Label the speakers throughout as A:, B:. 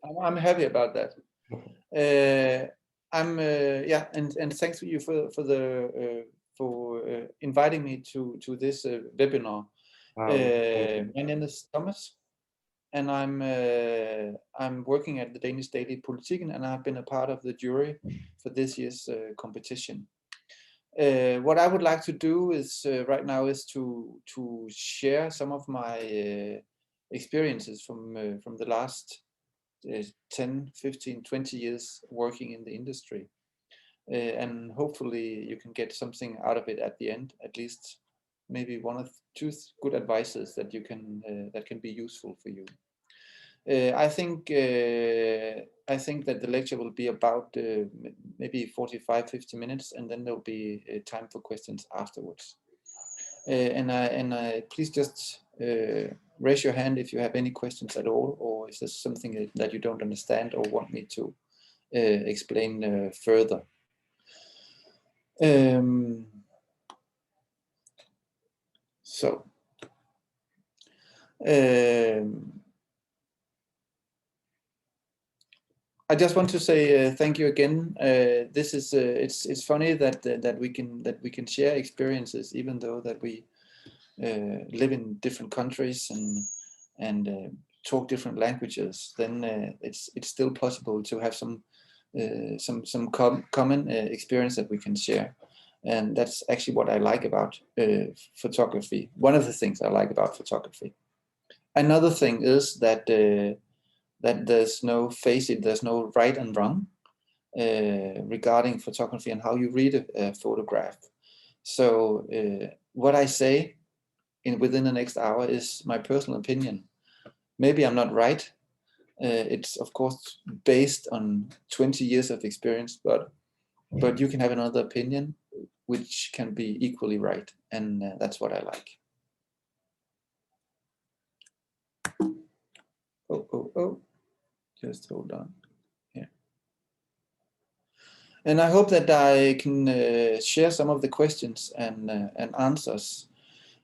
A: I'm happy about that. Yeah, and thanks to you for inviting me to this webinar. My name is Thomas, and I'm working at the Danish daily Politiken, and I've been a part of the jury for this year's competition. What I would like to do is right now is to share some of my experiences from the last 10, 15, 20 years working in the industry. And hopefully you can get something out of it at the end, at least maybe one or two good advices that you can that can be useful for you. I think that the lecture will be about maybe 45, 50 minutes, and then there'll be time for questions afterwards. And please just raise your hand if you have any questions at all, or is there something that you don't understand or want me to explain further. So I just want to say thank you again. This is it's funny that we can share experiences, even though that we live in different countries and talk different languages. Then it's still possible to have some common experience that we can share, and that's actually what I like about photography. One of the things I like about photography. Another thing is that that there's no there's no right and wrong regarding photography and how you read a photograph. So what I say within the next hour is my personal opinion. Maybe I'm not right. It's of course based on 20 years of experience, but you can have another opinion which can be equally right, and that's what I like. Oh, just hold on. Yeah. And I hope that I can share some of the questions and answers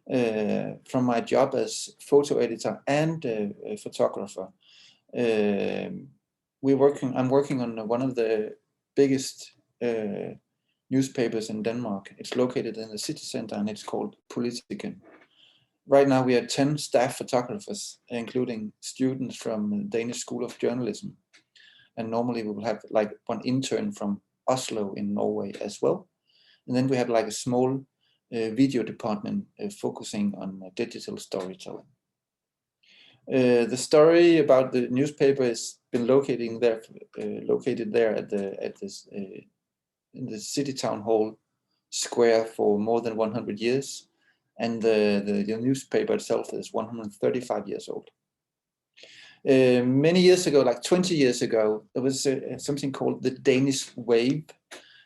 A: from my job as photo editor and photographer. I'm working on one of the biggest newspapers in Denmark. It's located in the city center and it's called Politiken. Right now we are 10 staff photographers, including students from the Danish School of Journalism. And normally we will have like one intern from Oslo in Norway as well. And then we have like a small video department focusing on digital storytelling. The story about the newspaper has been located there in the city town hall square for more than 100 years, and the newspaper itself is 135 years old. Many years ago, like 20 years ago, there was something called the Danish Wave,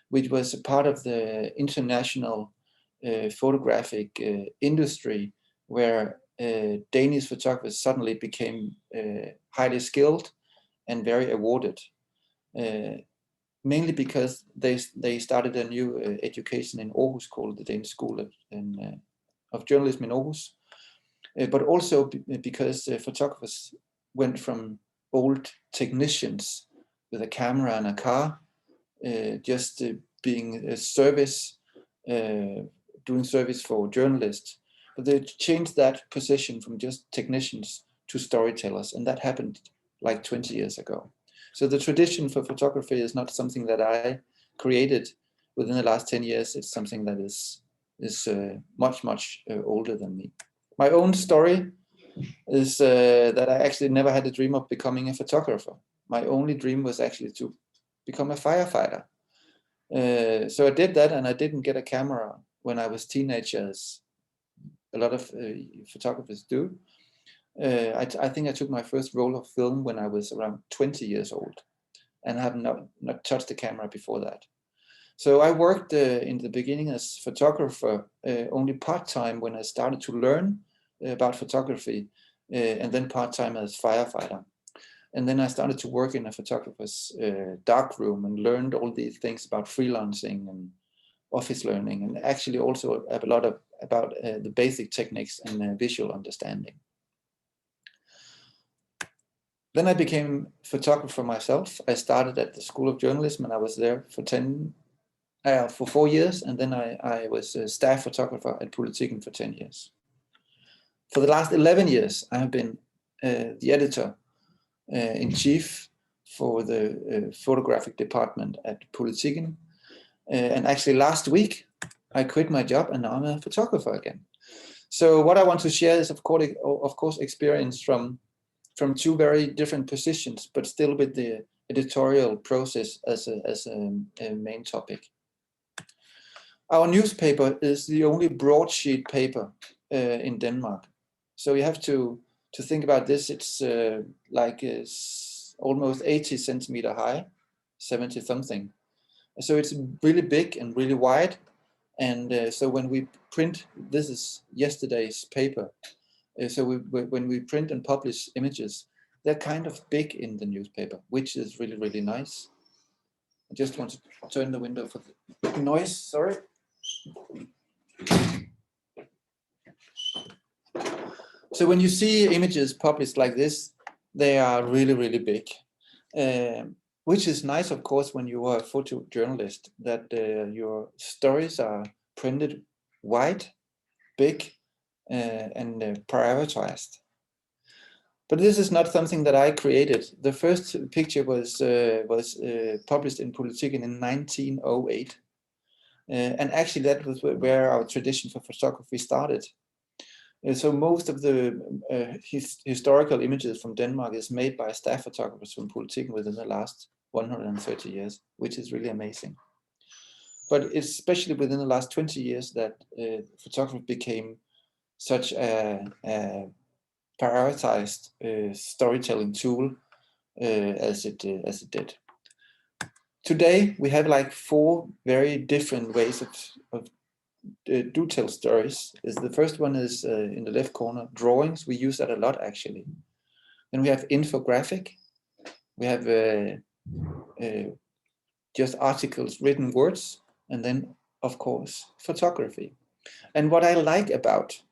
A: which was a part of the international photographic industry, where Danish photographers suddenly became highly skilled and very awarded, mainly because they started a new education in Aarhus called the Danish School of Journalism in Aarhus, but also because photographers went from old technicians with a camera and a car, just being a service, doing service for journalists. But they changed that position from just technicians to storytellers, and that happened like 20 years ago. So the tradition for photography is not something that I created within the last 10 years. It's something that is much older than me. My own story is that I actually never had a dream of becoming a photographer. My only dream was actually to become a firefighter. So I did that, and I didn't get a camera when I was teenager, as a lot of photographers do. I think I took my first roll of film when I was around 20 years old, and have not touched the camera before that. So I worked in the beginning as photographer only part-time when I started to learn about photography, and then part-time as firefighter. And then I started to work in a photographer's darkroom and learned all these things about freelancing and office learning, and actually also a lot about the basic techniques and visual understanding. Then I became photographer myself. I started at the School of Journalism, and I was there for 4 years, and then I was a staff photographer at Politiken for 10 years. For the last 11 years, I have been the editor in chief for the photographic department at Politiken. And actually last week, I quit my job and now I'm a photographer again. So what I want to share is, of course, experience from 2 very different positions, but still with the editorial process as a main topic. Our newspaper is the only broadsheet paper in Denmark. So you have to think about this. It's almost 80 centimeter high, 70 something. So it's really big and really wide. And so when we print, this is yesterday's paper. So when we print and publish images, they're kind of big in the newspaper, which is really, really nice. I just want to turn the window for the noise, sorry. So when you see images published like this, they are really, really big, which is nice, of course, when you are a photojournalist, that your stories are printed wide, big, and prioritized. But this is not something that I created. The first picture was published in Politiken in 1908. And actually that was where our tradition for photography started. So most of the historical images from Denmark is made by staff photographers from Politiken within the last 130 years, which is really amazing. But especially within the last 20 years that photography became such a prioritized storytelling tool as it did. Today we have like 4 very different ways of do tell stories. The first one is in the left corner, drawings. We use that a lot actually. Then we have infographic. We have just articles, written words, and then of course photography. And what I like about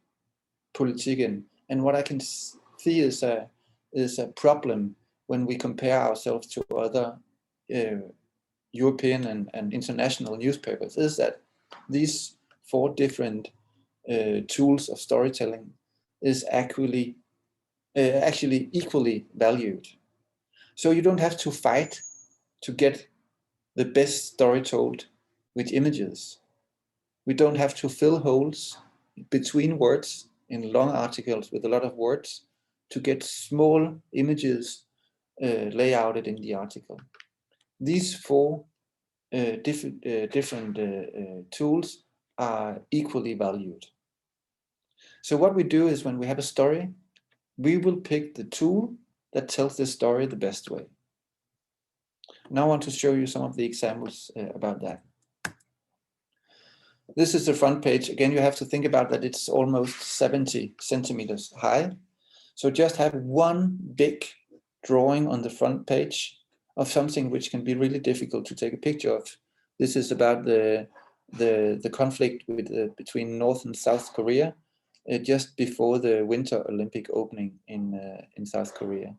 A: Politiken and what I can see is a problem when we compare ourselves to other European and international newspapers, is that these 4 different tools of storytelling is actually equally valued. So you don't have to fight to get the best story told with images. We don't have to fill holes between words in long articles with a lot of words to get small images layouted in the article. These 4 different tools are equally valued. So what we do is when we have a story, we will pick the tool that tells the story the best way. Now I want to show you some of the examples about that. This is the front page. Again, you have to think about that it's almost 70 centimeters high. So just have one big drawing on the front page of something which can be really difficult to take a picture of. This is about the conflict between North and South Korea just before the Winter Olympic opening in South Korea.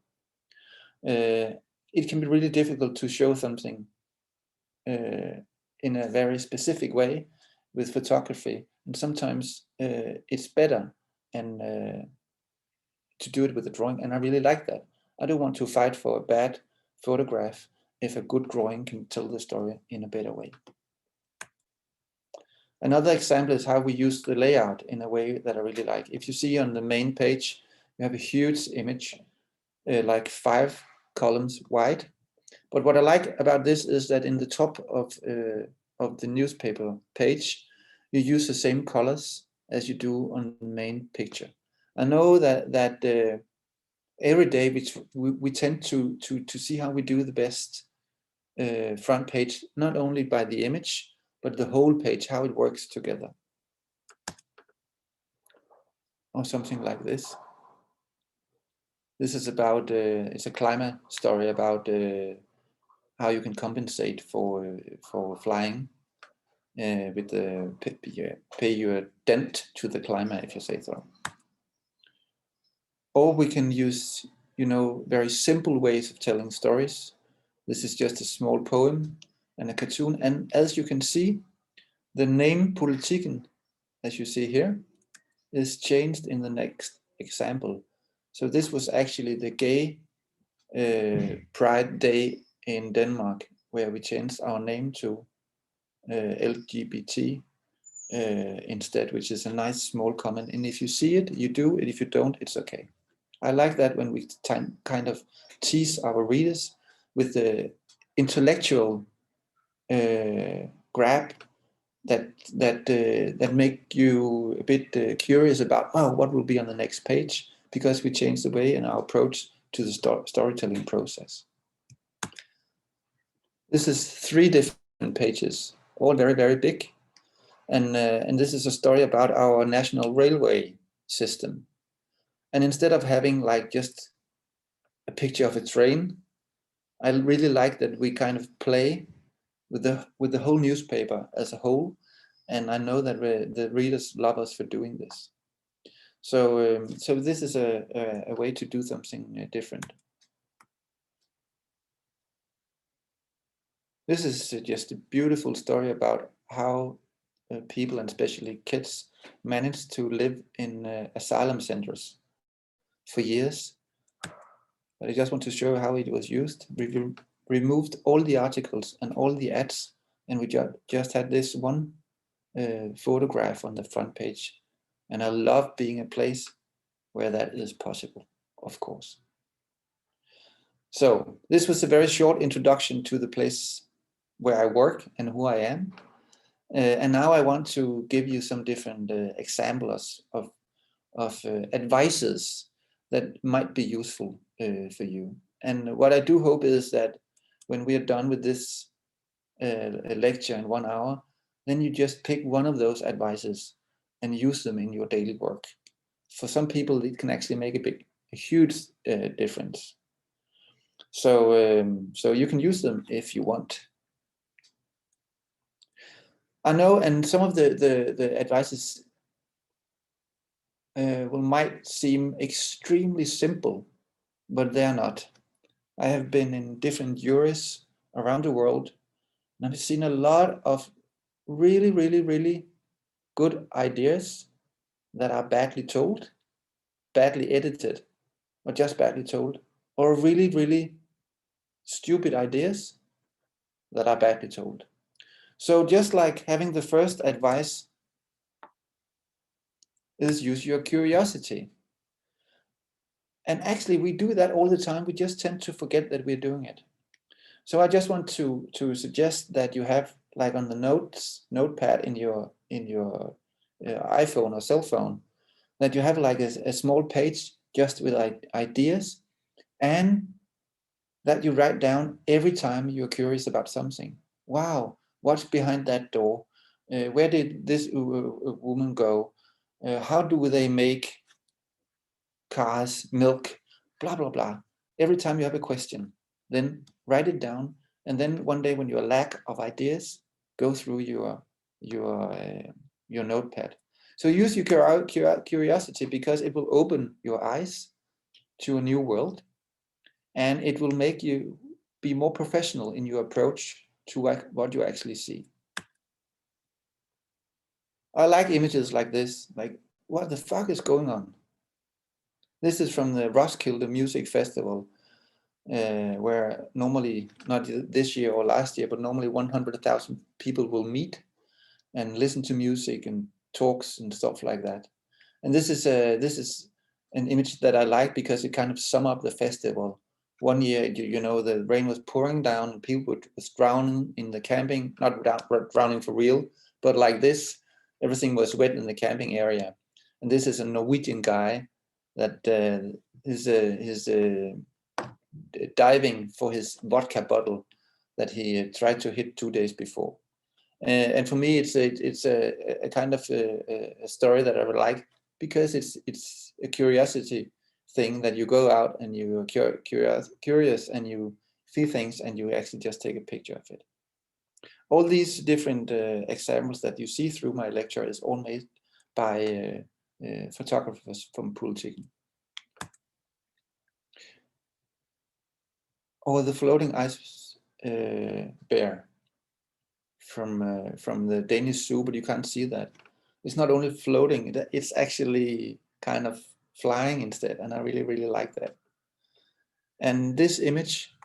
A: It can be really difficult to show something in a very specific way with photography, and sometimes it's better and to do it with a drawing, and I really like that. I don't want to fight for a bad photograph if a good drawing can tell the story in a better way. Another example is how we use the layout in a way that I really like. If you see on the main page, you have a huge image, like 5 columns wide. But what I like about this is that in the top of the newspaper page, you use the same colors as you do on the main picture. I know that every day we tend to see how we do the best front page, not only by the image, but the whole page, how it works together. Or something like this. This is about, it's a climate story about how you can compensate for flying with the pay your dent to the climate, if you say so. Or we can use you know, very simple ways of telling stories. This is just a small poem and a cartoon. And as you can see, the name Politiken, as you see here, is changed in the next example. So this was actually the gay Pride Day in Denmark, where we changed our name to LGBT instead, which is a nice small comment. And if you see it, you do it. If you don't, it's okay. I like that when we kind of tease our readers with the intellectual grab that make you a bit curious about, oh, what will be on the next page, because we change the way in our approach to the storytelling process. This is 3 different pages, all very, very big. And this is a story about our national railway system. And instead of having like just a picture of a train, I really like that we kind of play with the whole newspaper as a whole. And I know that the readers love us for doing this. So so this is a way to do something different. This is just a beautiful story about how people, and especially kids, manage to live in asylum centers for years. But I just want to show how it was used. We removed all the articles and all the ads, and we just had this one photograph on the front page. And I love being a place where that is possible, of course. So this was a very short introduction to the place where I work and who I am. And now I want to give you some different examples of advices that might be useful for you. And what I do hope is that when we are done with this lecture in 1 hour, then you just pick one of those advices and use them in your daily work. For some people, it can actually make a huge difference. So so you can use them if you want. I know, and some of the advices might seem extremely simple, but they're not. I have been in different juries around the world, and I've seen a lot of really, really, really good ideas that are badly told, badly edited, or just badly told, or really, really stupid ideas that are badly told. So just like having the first advice is use your curiosity. And actually we do that all the time. We just tend to forget that we're doing it. So I just want to suggest that you have, like on the notepad in your iPhone or cell phone, that you have like a small page just with ideas, and that you write down every time you're curious about something. Wow, what's behind that door? Where did this woman go? How do they make cars, milk, blah, blah, blah. Every time you have a question, then write it down. And then one day when you're lack of ideas, go through your notepad. So use your curiosity, because it will open your eyes to a new world, and it will make you be more professional in your approach to what you actually see. I like images like this, like, what the fuck is going on? This is from the Roskilde Music Festival, where normally, not this year or last year, but normally 100,000 people will meet and listen to music and talks and stuff like that. And this is an image that I like because it kind of sum up the festival. One year, you know, the rain was pouring down and people was drowning in the camping, not drowning for real, but like this, everything was wet in the camping area. And this is a Norwegian guy that is diving for his vodka bottle that he tried to hit 2 days before. And for me, it's a kind of a story that I would like, because it's a curiosity thing, that you go out and you're curious and you see things and you actually just take a picture of it. All these different examples that you see through my lecture is all made by photographers from Politiken. or the floating ice bear from the Danish zoo, but you can't see that. It's not only floating, it's actually kind of flying instead, and I really, really like that. And this image,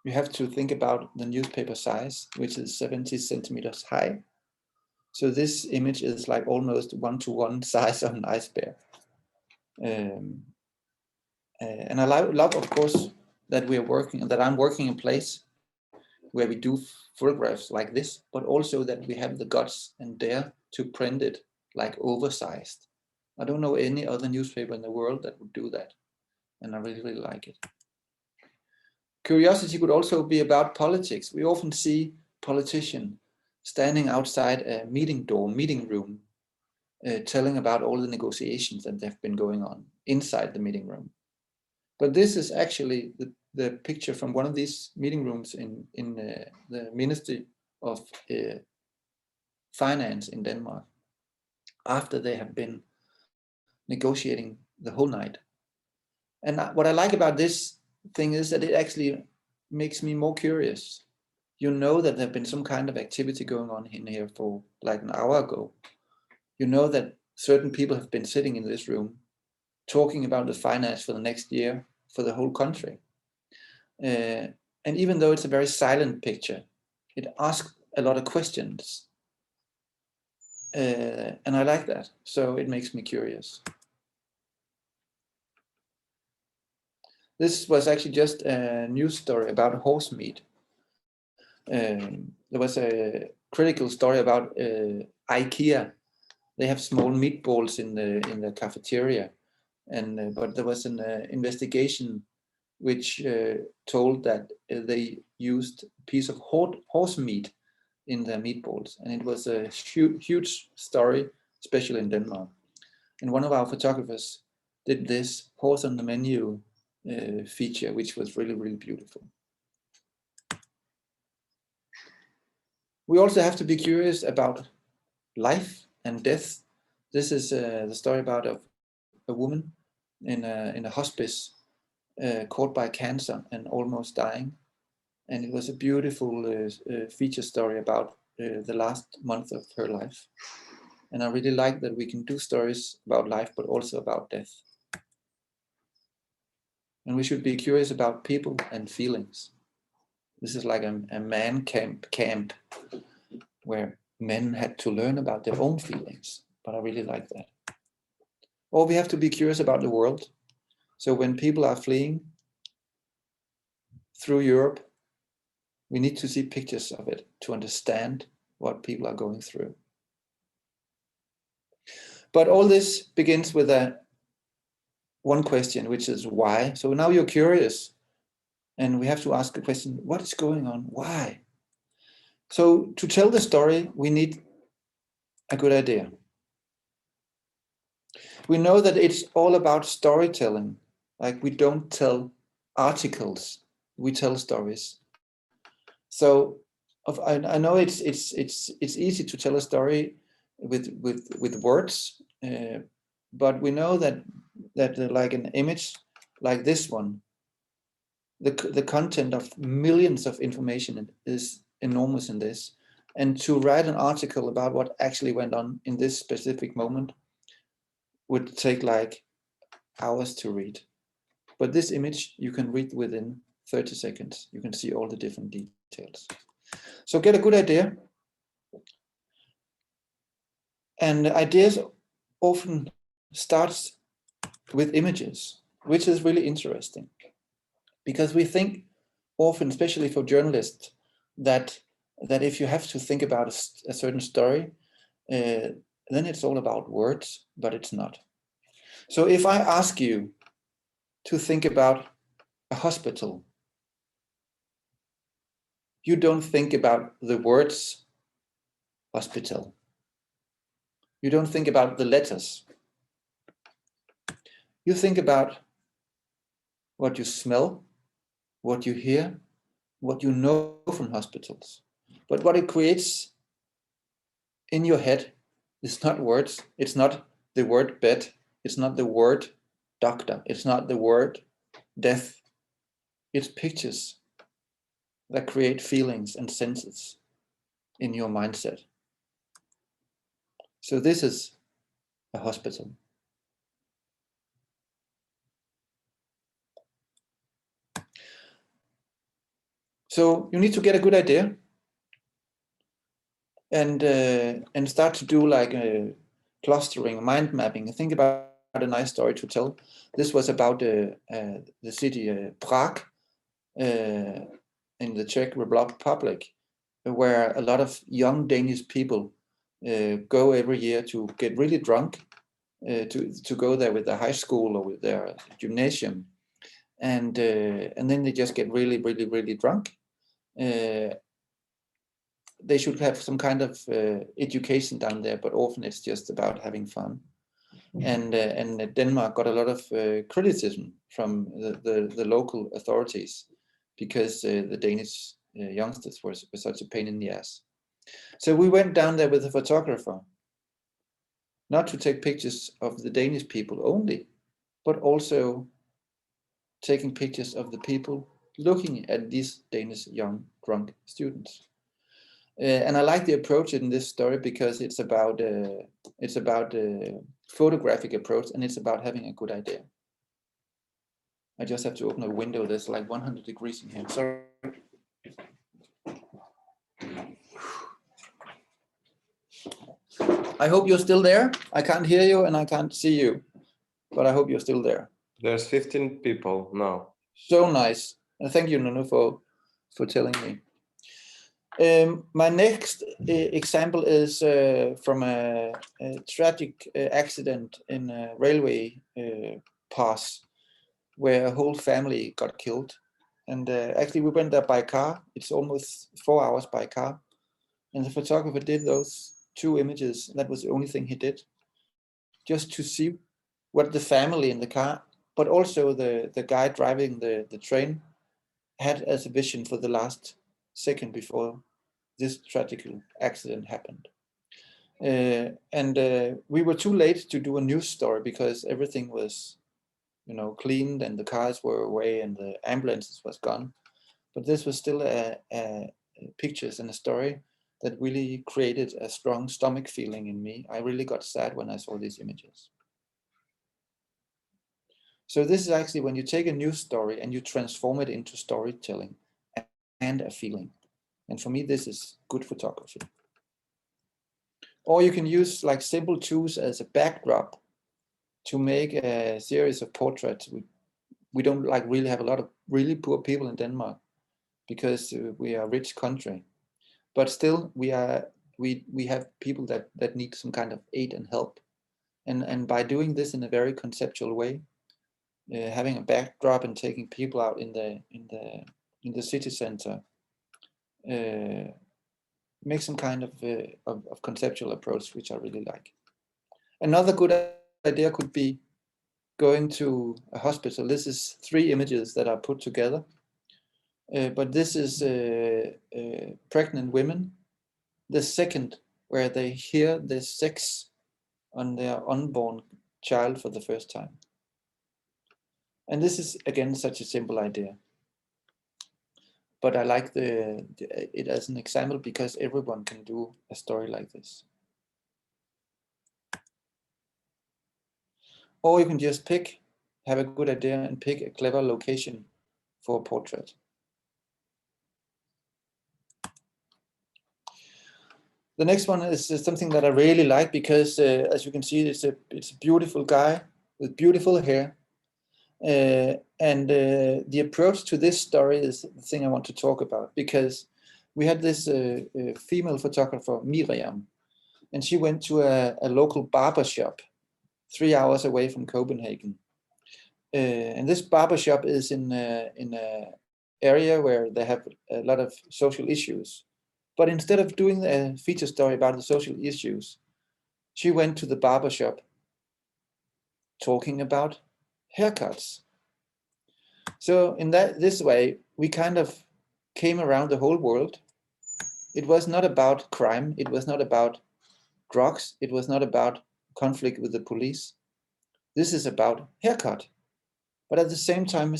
A: you have to think about the newspaper size, which is 70 centimeters high. So this image is like almost 1-to-1 size of an ice bear. And I love, of course, that I'm working in a place where we do photographs like this, but also that we have the guts and dare to print it like oversized. I don't know any other newspaper in the world that would do that. And I really, really like it. Curiosity could also be about politics. We often see politicians standing outside a meeting room, telling about all the negotiations that have been going on inside the meeting room. But this is actually the picture from one of these meeting rooms in the Ministry of Finance in Denmark, after they have been negotiating the whole night. And what I like about this thing is that it actually makes me more curious. You know that there have been some kind of activity going on in here for like an hour ago. You know that certain people have been sitting in this room talking about the finance for the next year for the whole country. And even though it's a very silent picture, it asks a lot of questions. And I like that. So it makes me curious. This was actually just a news story about horse meat. There was a critical story about IKEA. They have small meatballs in the cafeteria, and but there was an investigation which told that they used a piece of horse meat in their meatballs, and it was a huge story, especially in Denmark. And one of our photographers did this horse on the menu feature, which was really, really beautiful. We also have to be curious about life and death. This is the story about a woman in a hospice caught by cancer and almost dying. And it was a beautiful feature story about the last month of her life. And I really like that we can do stories about life, but also about death. And we should be curious about people and feelings. This is like a man camp where men had to learn about their own feelings, but I really like that. Or we have to be curious about the world. So when people are fleeing through Europe, we need to see pictures of it to understand what people are going through. But all this begins with one question, which is why. So now you're curious, and we have to ask the question, what is going on? Why? So to tell the story, we need a good idea. We know that it's all about storytelling. Like, we don't tell articles, we tell stories. So I know it's easy to tell a story with words, but we know that like an image like this one, the content of millions of information is enormous in this. And to write an article about what actually went on in this specific moment would take like hours to read. But this image you can read within 30 seconds. You can see all the different details. So get a good idea. And ideas often starts with images, which is really interesting. Because we think often, especially for journalists, that if you have to think about a certain story, then it's all about words, but it's not. So if I ask you to think about a hospital, you don't think about the words hospital. You don't think about the letters. You think about what you smell, what you hear, what you know from hospitals. But what it creates in your head is not words. It's not the word bed. It's not the word doctor. It's not the word death. It's pictures. that create feelings and senses in your mindset. So this is a hospital. So you need to get a good idea and start to do like a clustering, mind mapping. Think about a nice story to tell. This was about the city Prague in the Czech Republic, where a lot of young Danish people go every year to get really drunk, to go there with their high school or with their gymnasium, and then they just get really, really, really drunk. They should have some kind of education down there, but often it's just about having fun. And Denmark got a lot of criticism from the local authorities because the Danish youngsters were such a pain in the ass. So we went down there with a photographer, not to take pictures of the Danish people only, but also taking pictures of the people looking at these Danish young drunk students. And I like the approach in this story because it's about photographic approach, and it's about having a good idea. I just have to open a window. There's like 100 degrees in here. Sorry. I hope you're still there. I can't hear you and I can't see you, but I hope you're still there.
B: There's 15 people now.
A: So nice. Thank you, Nunu, for telling me. My next example is from a tragic accident in a railway pass where a whole family got killed. And actually we went there by car. It's almost 4 hours by car. And the photographer did those 2 images. That was the only thing he did, just to see what the family in the car, but also the guy driving the train had as a vision for the last second before this tragic accident happened. We were too late to do a news story because everything was, cleaned and the cars were away and the ambulances was gone. But this was still a pictures and a story that really created a strong stomach feeling in me. I really got sad when I saw these images. So this is actually when you take a news story and you transform it into storytelling and a feeling. And for me, this is good photography. Or you can use like simple tools as a backdrop to make a series of portraits. We don't like really have a lot of really poor people in Denmark because we are a rich country, but still we have people that need some kind of aid and help. And by doing this in a very conceptual way, having a backdrop and taking people out in the city center, make some kind of conceptual approach, which I really like. Another good idea could be going to a hospital. This is 3 images that are put together, but this is pregnant women. The second, where they hear the sex on their unborn child for the first time. And this is again such a simple idea. But I like it as an example because everyone can do a story like this. Or you can just have a good idea and pick a clever location for a portrait. The next one is something that I really like because, as you can see, it's a beautiful guy with beautiful hair. The approach to this story is the thing I want to talk about, because we had this female photographer, Miriam, and she went to a local barber shop 3 hours away from Copenhagen. And this barber shop is in a area where they have a lot of social issues. But instead of doing a feature story about the social issues, she went to the barber shop talking about haircuts. So in this way, we kind of came around the whole world. It was not about crime. It was not about drugs. It was not about conflict with the police. This is about haircut. But at the same time,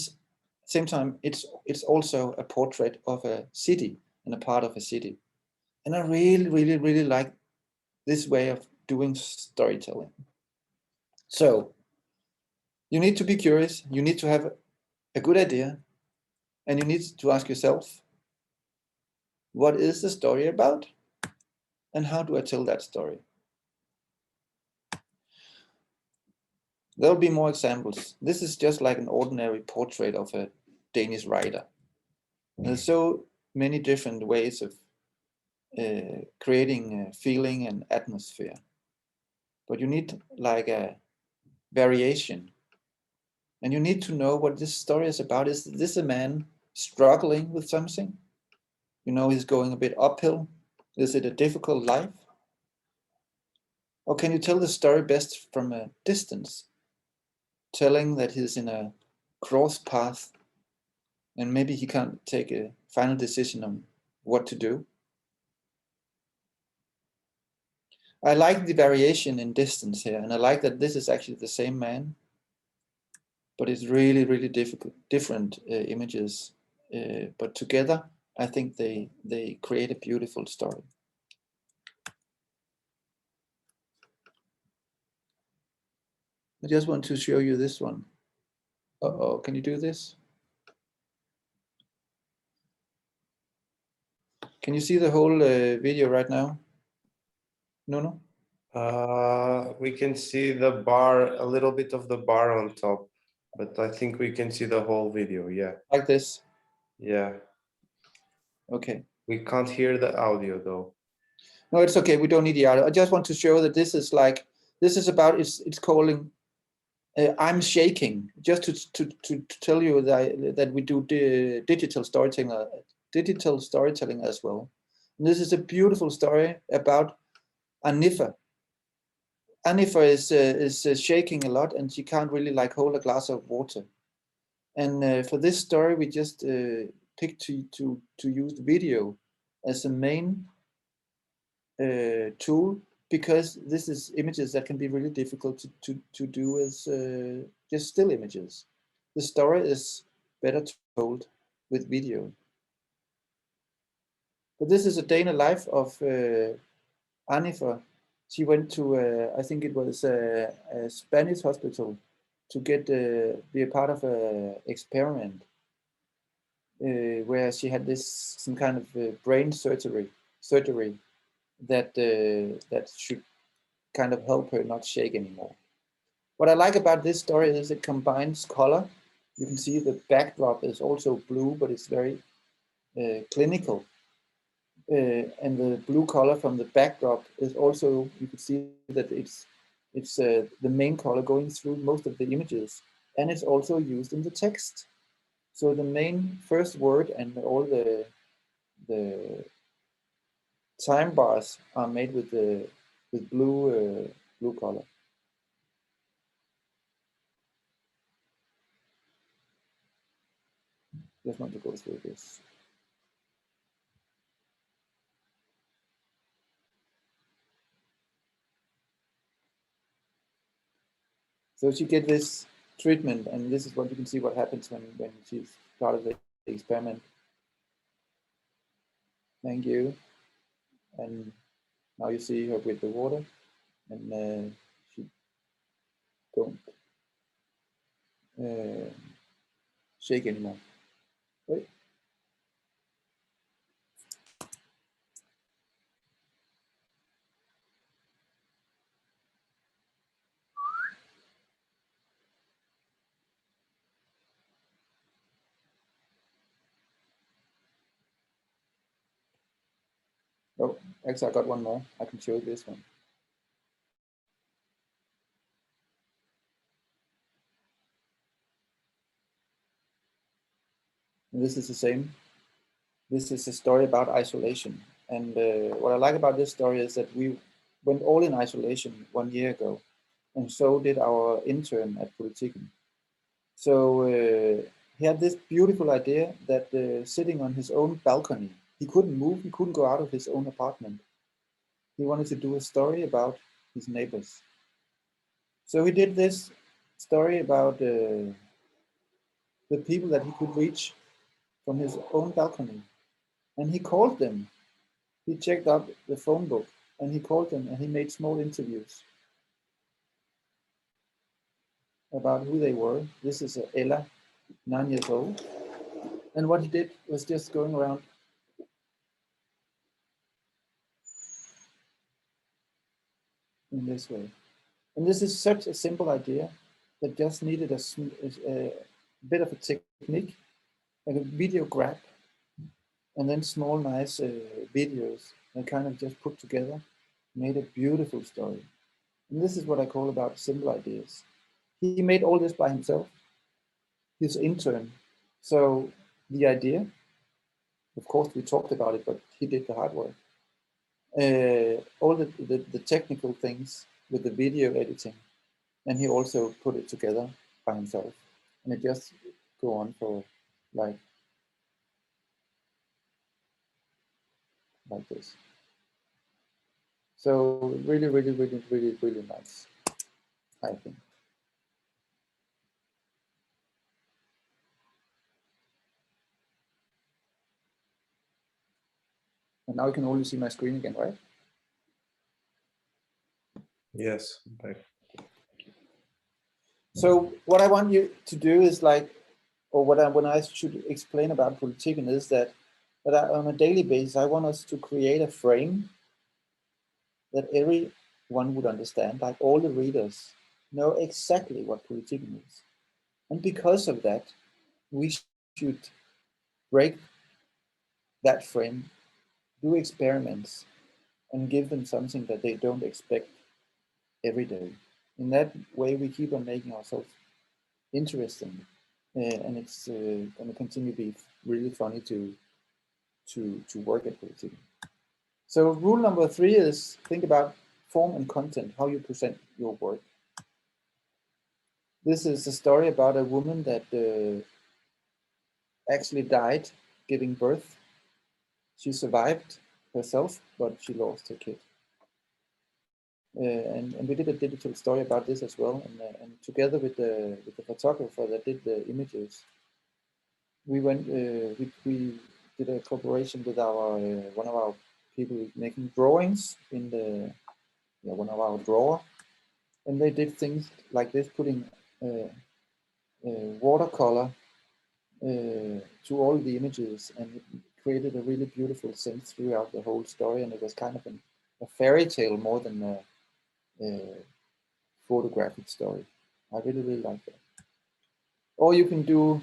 A: same time, it's also a portrait of a city and a part of a city. And I really like this way of doing storytelling. So you need to be curious, you need to have a good idea, and you need to ask yourself, what is the story about? And how do I tell that story? There'll be more examples. This is just like an ordinary portrait of a Danish writer. There's so many different ways of creating a feeling and atmosphere. But you need like a variation. And you need to know what this story is about. Is this a man struggling with something? You know, he's going a bit uphill. Is it a difficult life? Or can you tell the story best from a distance? Telling that he's in a cross path and maybe he can't take a final decision on what to do. I like the variation in distance here, and I like that this is actually the same man, but it's really different images. But together, I think they create a beautiful story. I just want to show you this one. Uh-oh, can you do this? Can you see the whole video right now? No?
B: We can see the bar, a little bit of the bar on top, but I think we can see the whole video, yeah.
A: Like this?
B: Yeah.
A: Okay.
B: We can't hear the audio though.
A: No, it's okay. We don't need the audio. I just want to show that this is like, this is about, it's calling, I'm shaking, just to tell you that we do digital storytelling as well. And this is a beautiful story about Anifa. Anifa is shaking a lot, and she can't really like hold a glass of water. And for this story, we just picked to use video as a main tool, because this is images that can be really difficult to do as just still images. The story is better told with video. But this is a day in the life of Anifa. She went to, I think it was a Spanish hospital to get be a part of an experiment where she had some kind of brain surgery that that should kind of help her not shake anymore. What I like about this story is it combines color. You can see the backdrop is also blue, but it's very clinical. And the blue color from the backdrop is also, you can see that it's the main color going through most of the images, and it's also used in the text. So the main first word and all the time bars are made with the blue color. Just want to go through this. So she get this treatment, and this is what you can see what happens when she's part of the experiment. Thank you. And now you see her with the water, and she don't shake anymore. Right? Oh, actually, I got one more. I can show you this one. And this is the same. This is a story about isolation. And what I like about this story is that we went all in isolation 1 year ago, and so did our intern at Politiken. So he had this beautiful idea that sitting on his own balcony, he couldn't move, he couldn't go out of his own apartment. He wanted to do a story about his neighbors. So he did this story about the people that he could reach from his own balcony. And he called them. He checked up the phone book and he called them and he made small interviews about who they were. This is Ella, 9 years old. And what he did was just going around in this way. And this is such a simple idea that just needed a bit of a technique, like a video grab, and then small, nice videos that kind of just put together, made a beautiful story. And this is what I call about simple ideas. He made all this by himself, his intern. So the idea, of course, we talked about it, but he did the hard work. All the technical things with the video editing, and he also put it together by himself. And it just go on for like this. So really, really, really, really, really nice, I think. And now you can only see my screen again, right?
B: Yes.
A: So what I want you to do is like, or when I should explain about Politiken is that on a daily basis, I want us to create a frame that everyone would understand, like all the readers know exactly what Politiken is. And because of that, we should break that frame, do experiments, and give them something that they don't expect every day. In that way, we keep on making ourselves interesting, and it's going to continue to be really funny to work at Politiken. So rule number 3 is think about form and content, how you present your work. This is a story about a woman that actually died giving birth. She survived herself, but she lost her kid. And we did a digital story about this as well. And together with the photographer that did the images, we went. We did a cooperation with our one of our people making drawings in the one of our drawer, and they did things like this, putting watercolor to all the images, and it created a really beautiful sense throughout the whole story. And it was kind of a fairy tale more than a photographic story. I really, really like that. Or you can do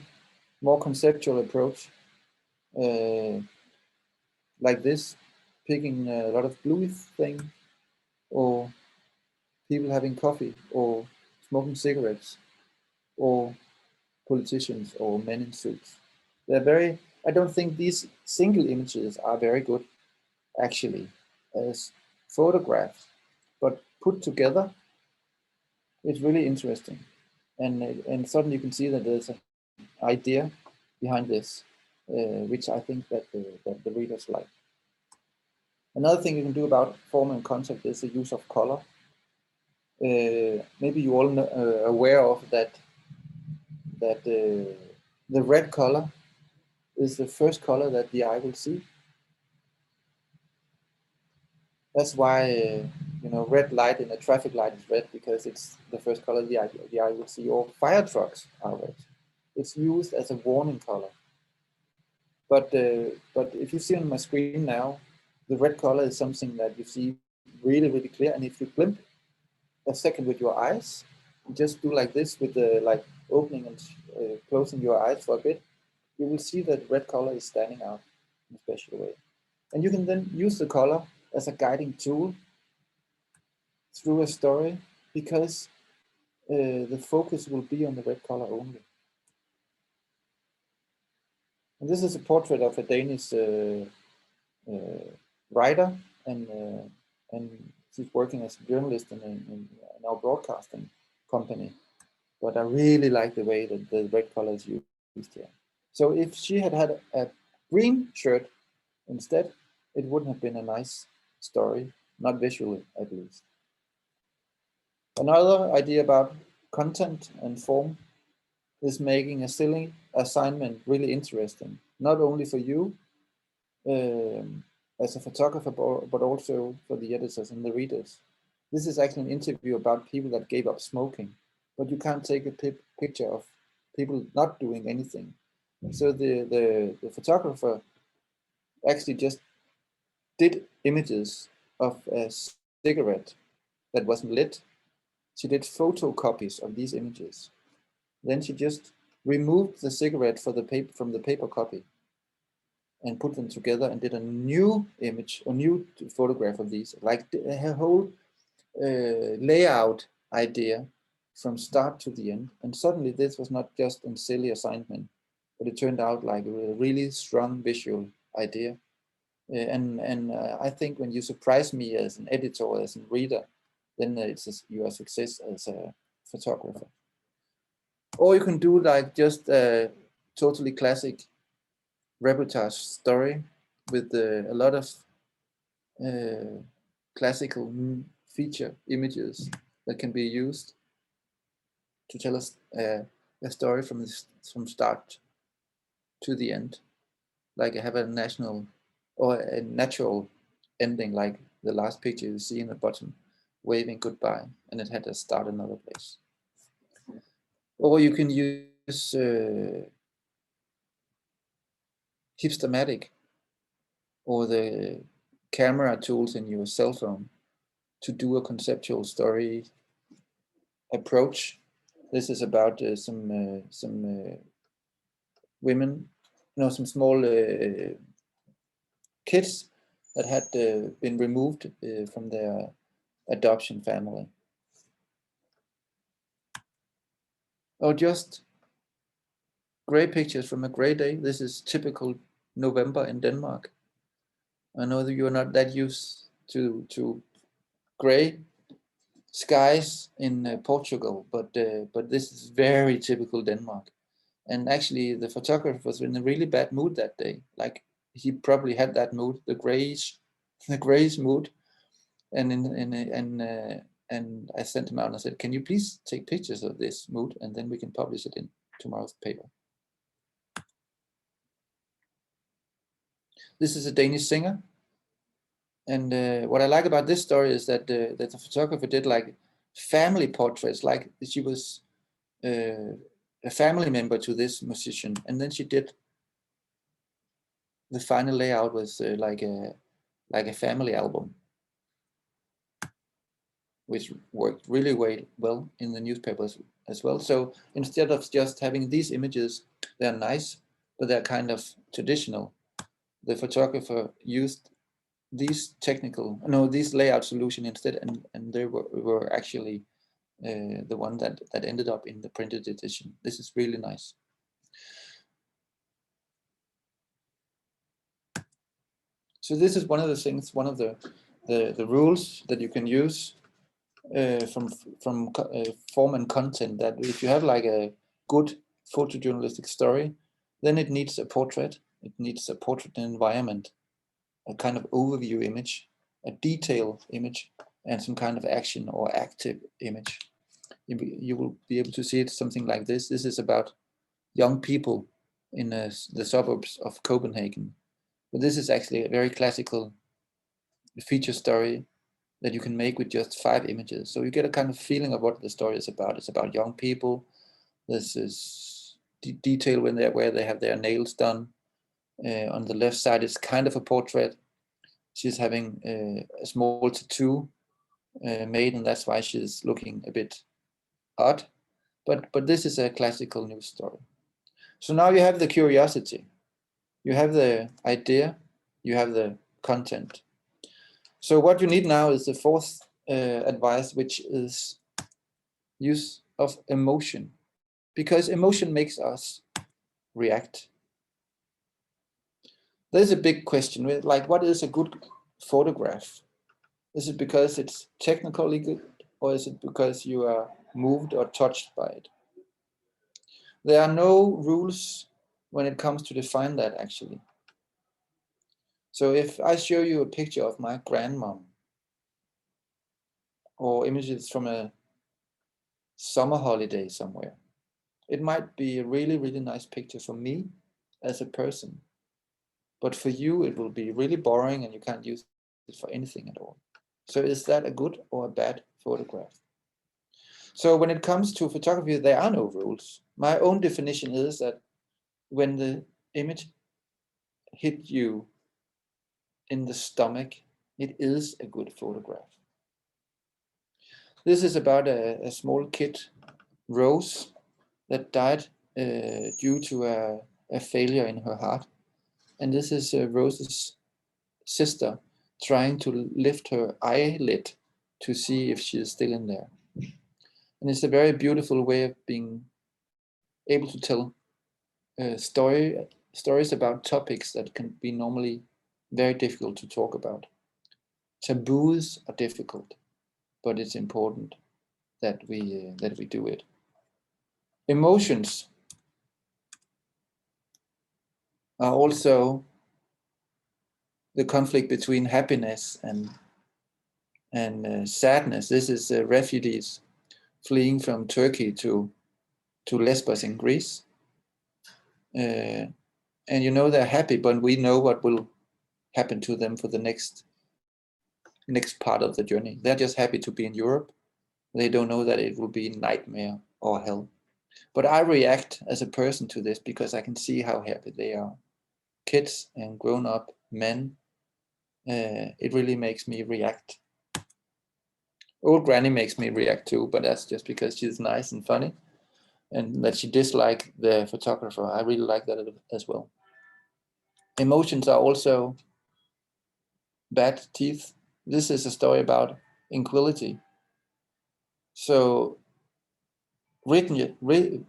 A: more conceptual approach, like this, picking a lot of bluey thing, or people having coffee, or smoking cigarettes, or politicians, or men in suits. They're very, I don't think these single images are very good, actually, as photographs, but put together, it's really interesting. And suddenly you can see that there's an idea behind this, which I think that the readers like. Another thing you can do about form and concept is the use of color. Maybe you all are aware of that the red color is the first color that the eye will see. That's why red light in a traffic light is red, because it's the first color the eye will see. Or fire trucks are red. It's used as a warning color. But if you see on my screen now, the red color is something that you see really, really clear. And if you blink a second with your eyes, just do like this with the opening and closing your eyes for a bit, you will see that red color is standing out in a special way. And you can then use the color as a guiding tool through a story, because the focus will be on the red color only. And this is a portrait of a Danish writer, and she's working as a journalist in our broadcasting company. But I really like the way that the red color is used here. So if she had had a green shirt instead, it wouldn't have been a nice story, not visually at least. Another idea about content and form is making a silly assignment really interesting, not only for you as a photographer, but also for the editors and the readers. This is actually an interview about people that gave up smoking, but you can't take a picture of people not doing anything. So the photographer actually just did images of a cigarette that wasn't lit. She did photocopies of these images. Then she just removed the cigarette from the paper copy and put them together and did a new image, a new photograph of these, like her whole layout idea from start to the end. And suddenly this was not just a silly assignment, but it turned out like a really strong visual idea. I think when you surprise me as an editor, as a reader, then you're a success as a photographer. Or you can do like just a totally classic reportage story with a lot of classical feature images that can be used to tell us a story from start to the end, like have a national or a natural ending, like the last picture you see in the bottom, waving goodbye, and it had to start another place. Or you can use Hipstamatic or the camera tools in your cell phone to do a conceptual story approach. This is about some women, no, some small kids that had been removed from their adoption family. Or just gray pictures from a gray day. This is typical November in Denmark. I know that you're not that used to gray skies in Portugal, but this is very typical Denmark. And actually, the photographer was in a really bad mood that day. Like he probably had that mood, the grayish mood. And I sent him out and I said, "Can you please take pictures of this mood, and then we can publish it in tomorrow's paper." This is a Danish singer. And what I like about this story is that that the photographer did like family portraits, like she was a family member to this musician, and then she did the final layout was like a family album, which worked really well in the newspapers as well. So instead of just having these images, they're nice, but they're kind of traditional. The photographer used these these layout solution instead, and they were actually the one that ended up in the printed edition. This is really nice. So this is one of the things, one of the rules that you can use from form and content, that if you have like a good photojournalistic story, then it needs a portrait. It needs a portrait environment, a kind of overview image, a detail image, and some kind of action or active image. You will be able to see it something like this. This is about young people in the suburbs of Copenhagen. But this is actually a very classical feature story that you can make with just 5 images. So you get a kind of feeling of what the story is about. It's about young people. This is detail where they have their nails done. On the left side, it's kind of a portrait. She's having a small tattoo made, and that's why she's looking a bit odd. But this is a classical news story. So now you have the curiosity, you have the idea, you have the content. So what you need now is the fourth advice, which is use of emotion, because emotion makes us react. There's a big question, like, what is a good photograph? Is it because it's technically good, or is it because you are moved or touched by it? There are no rules when it comes to define that, actually. So if I show you a picture of my grandmom, or images from a summer holiday somewhere, It might be a really, really nice picture for me as a person, but for you, it will be really boring and you can't use it for anything at all. So is that a good or a bad photograph? So when it comes to photography, there are no rules. My own definition is that when the image hit you in the stomach, it is a good photograph. This is about a small kid, Rose, that died due to a failure in her heart. And this is Rose's sister trying to lift her eyelid to see if she is still in there. And it's a very beautiful way of being able to tell stories about topics that can be normally very difficult to talk about. Taboos are difficult, but it's important that we do it. Emotions are also the conflict between happiness and sadness. This is refugees fleeing from Turkey to Lesbos in Greece. And you know they're happy, but we know what will happen to them for the next part of the journey. They're just happy to be in Europe. They don't know that it will be nightmare or hell. But I react as a person to this because I can see how happy they are. Kids and grown-up men, it really makes me react. Old Granny makes me react too, but that's just because she's nice and funny and that she dislikes the photographer. I really like that as well. Emotions are also bad teeth. This is a story about inequality. So richness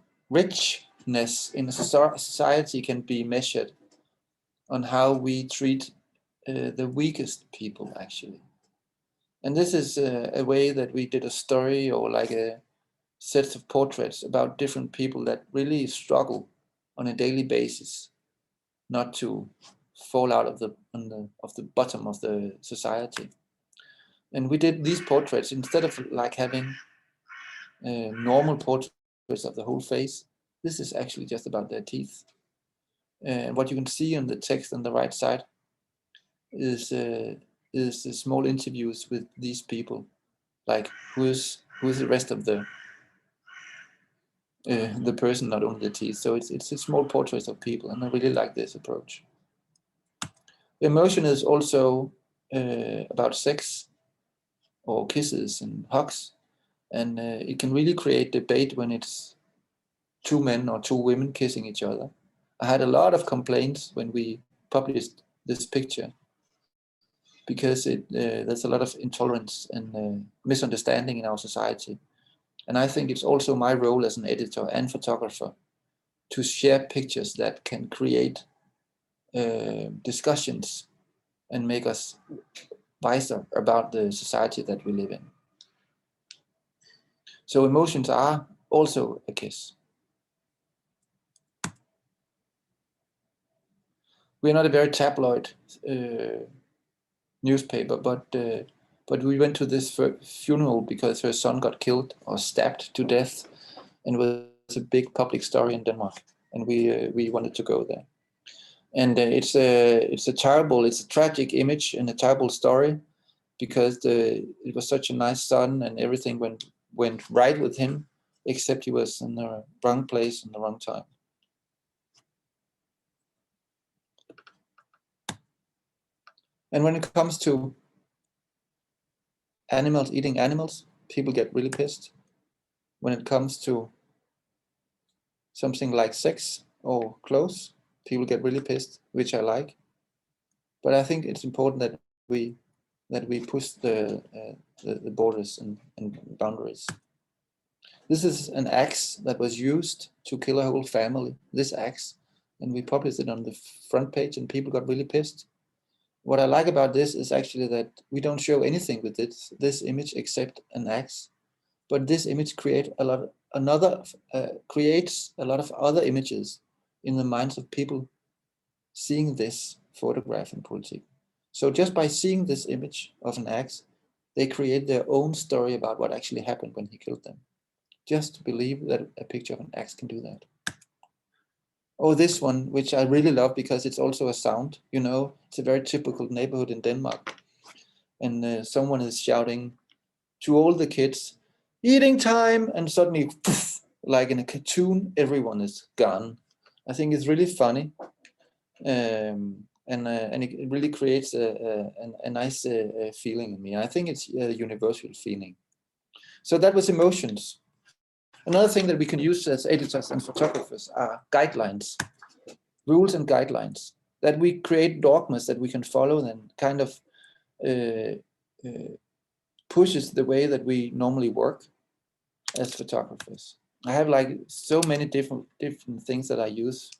A: in a society can be measured on how we treat the weakest people, actually. And this is a way that we did a story or like a set of portraits about different people that really struggle on a daily basis not to fall out of the bottom of the society. And we did these portraits instead of like having normal portraits of the whole face. This is actually just about their teeth. And what you can see on the text on the right side is small interviews with these people, like who's the rest of the person, not only the teeth. So it's a small portrait of people, and I really like this approach. Emotion is also about sex or kisses and hugs, and it can really create debate when it's two men or two women kissing each other. I had a lot of complaints when we published this picture because there's a lot of intolerance and misunderstanding in our society. And I think it's also my role as an editor and photographer to share pictures that can create discussions and make us wiser about the society that we live in. So emotions are also a kiss. We're not a very tabloid newspaper, but we went to this funeral because her son got killed or stabbed to death, and it was a big public story in Denmark, and we wanted to go there. And it's a tragic image and a terrible story because it was such a nice son and everything went right with him, except he was in the wrong place in the wrong time. And when it comes to animals eating animals, people get really pissed. When it comes to something like sex or clothes, people get really pissed, which I like. But I think it's important that we push the borders and boundaries. This is an axe that was used to kill a whole family, this axe, and we published it on the front page and people got really pissed. What I like about this is actually that we don't show anything with this image except an axe, but this image creates a lot of other images in the minds of people seeing this photograph in Politik. So just by seeing this image of an axe, they create their own story about what actually happened when he killed them. just to believe that a picture of an axe can do that. Oh, this one, which I really love because it's also a sound, you know, it's a very typical neighborhood in Denmark. And someone is shouting to all the kids, eating time, and suddenly, poof, like in a cartoon, everyone is gone. I think it's really funny. And it really creates a nice feeling in me. I think it's a universal feeling. So that was emotions. Another thing that we can use as editors and photographers are guidelines, rules and guidelines, that we create dogmas that we can follow and kind of pushes the way that we normally work as photographers. I have like so many different things that I use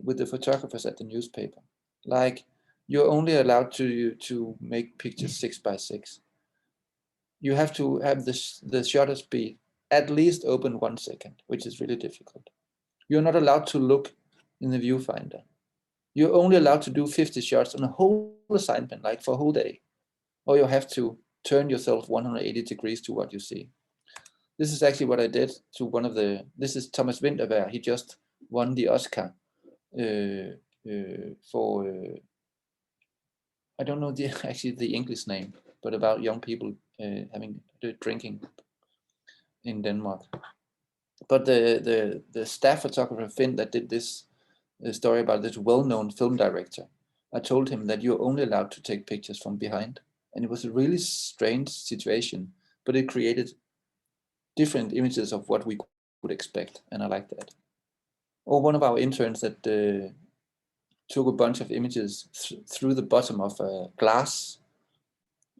A: with the photographers at the newspaper. Like, you're only allowed to make pictures 6x6. You have to have the shutter speed at least open 1 second, which is really difficult. You're not allowed to look in the viewfinder. You're only allowed to do 50 shots on a whole assignment, like for a whole day. Or you have to turn yourself 180 degrees to what you see. This is actually what I did to one of this is Thomas Vinterberg. He just won the Oscar for, I don't know actually the English name, but about young people drinking in Denmark. But the staff photographer Finn that did this story about this well-known film director, I told him that you're only allowed to take pictures from behind. And it was a really strange situation, but it created different images of what we could expect, and I like that. Or one of our interns that took a bunch of images through the bottom of a glass.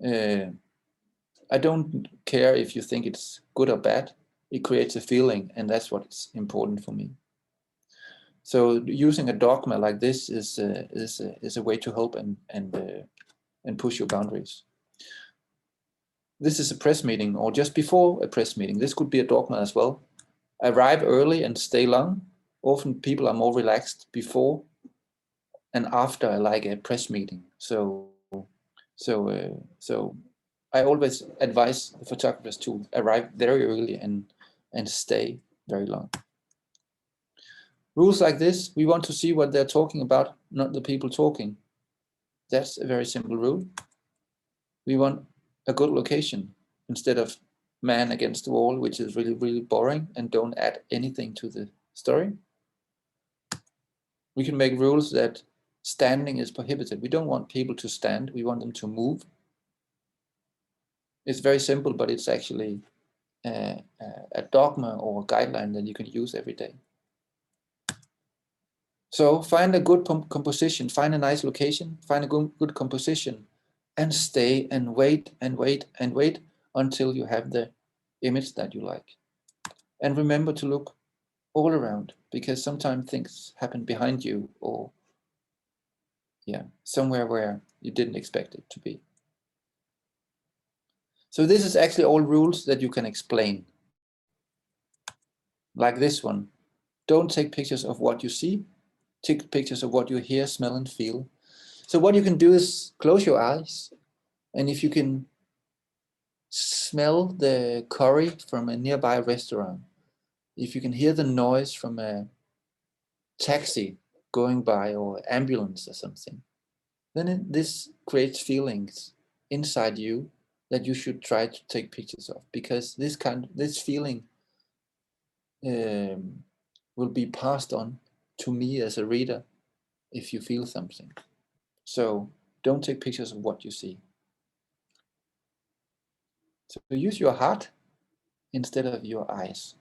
A: I don't care if you think it's good or bad. It creates a feeling, and that's what's important for me. So using a dogma like this is a way to help and push your boundaries. This is a press meeting, or just before a press meeting. This could be a dogma as well. Arrive early and stay long. Often people are more relaxed before and after like a press meeting. So I always advise the photographers to arrive very early and stay very long. Rules like this, we want to see what they're talking about, not the people talking. That's a very simple rule. We want a good location instead of man against the wall, which is really, really boring and don't add anything to the story. We can make rules that standing is prohibited. We don't want people to stand. We want them to move. It's very simple, but it's actually a dogma or a guideline that you can use every day. So find a good composition, find a nice location, find a good composition, and stay and wait and wait and wait until you have the image that you like. And remember to look all around, because sometimes things happen behind you or somewhere where you didn't expect it to be. So this is actually all rules that you can explain. Like this one, don't take pictures of what you see, take pictures of what you hear, smell, and feel. So what you can do is close your eyes, and if you can smell the curry from a nearby restaurant, if you can hear the noise from a taxi going by or ambulance or something, then this creates feelings inside you that you should try to take pictures of, because this feeling will be passed on to me as a reader if you feel something. So don't take pictures of what you see. So use your heart instead of your eyes.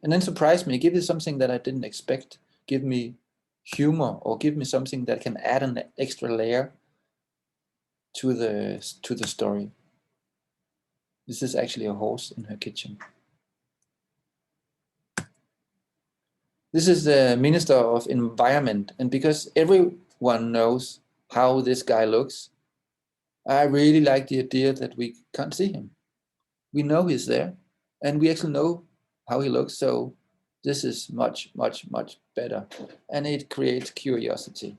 A: And then surprise me, give me something that I didn't expect. Give me humor, or give me something that can add an extra layer to the story. This is actually a horse in her kitchen. This is the Minister of Environment, and because everyone knows how this guy looks, I really like the idea that we can't see him. We know he's there, and we actually know how he looks, so this is much, much, much better, and it creates curiosity.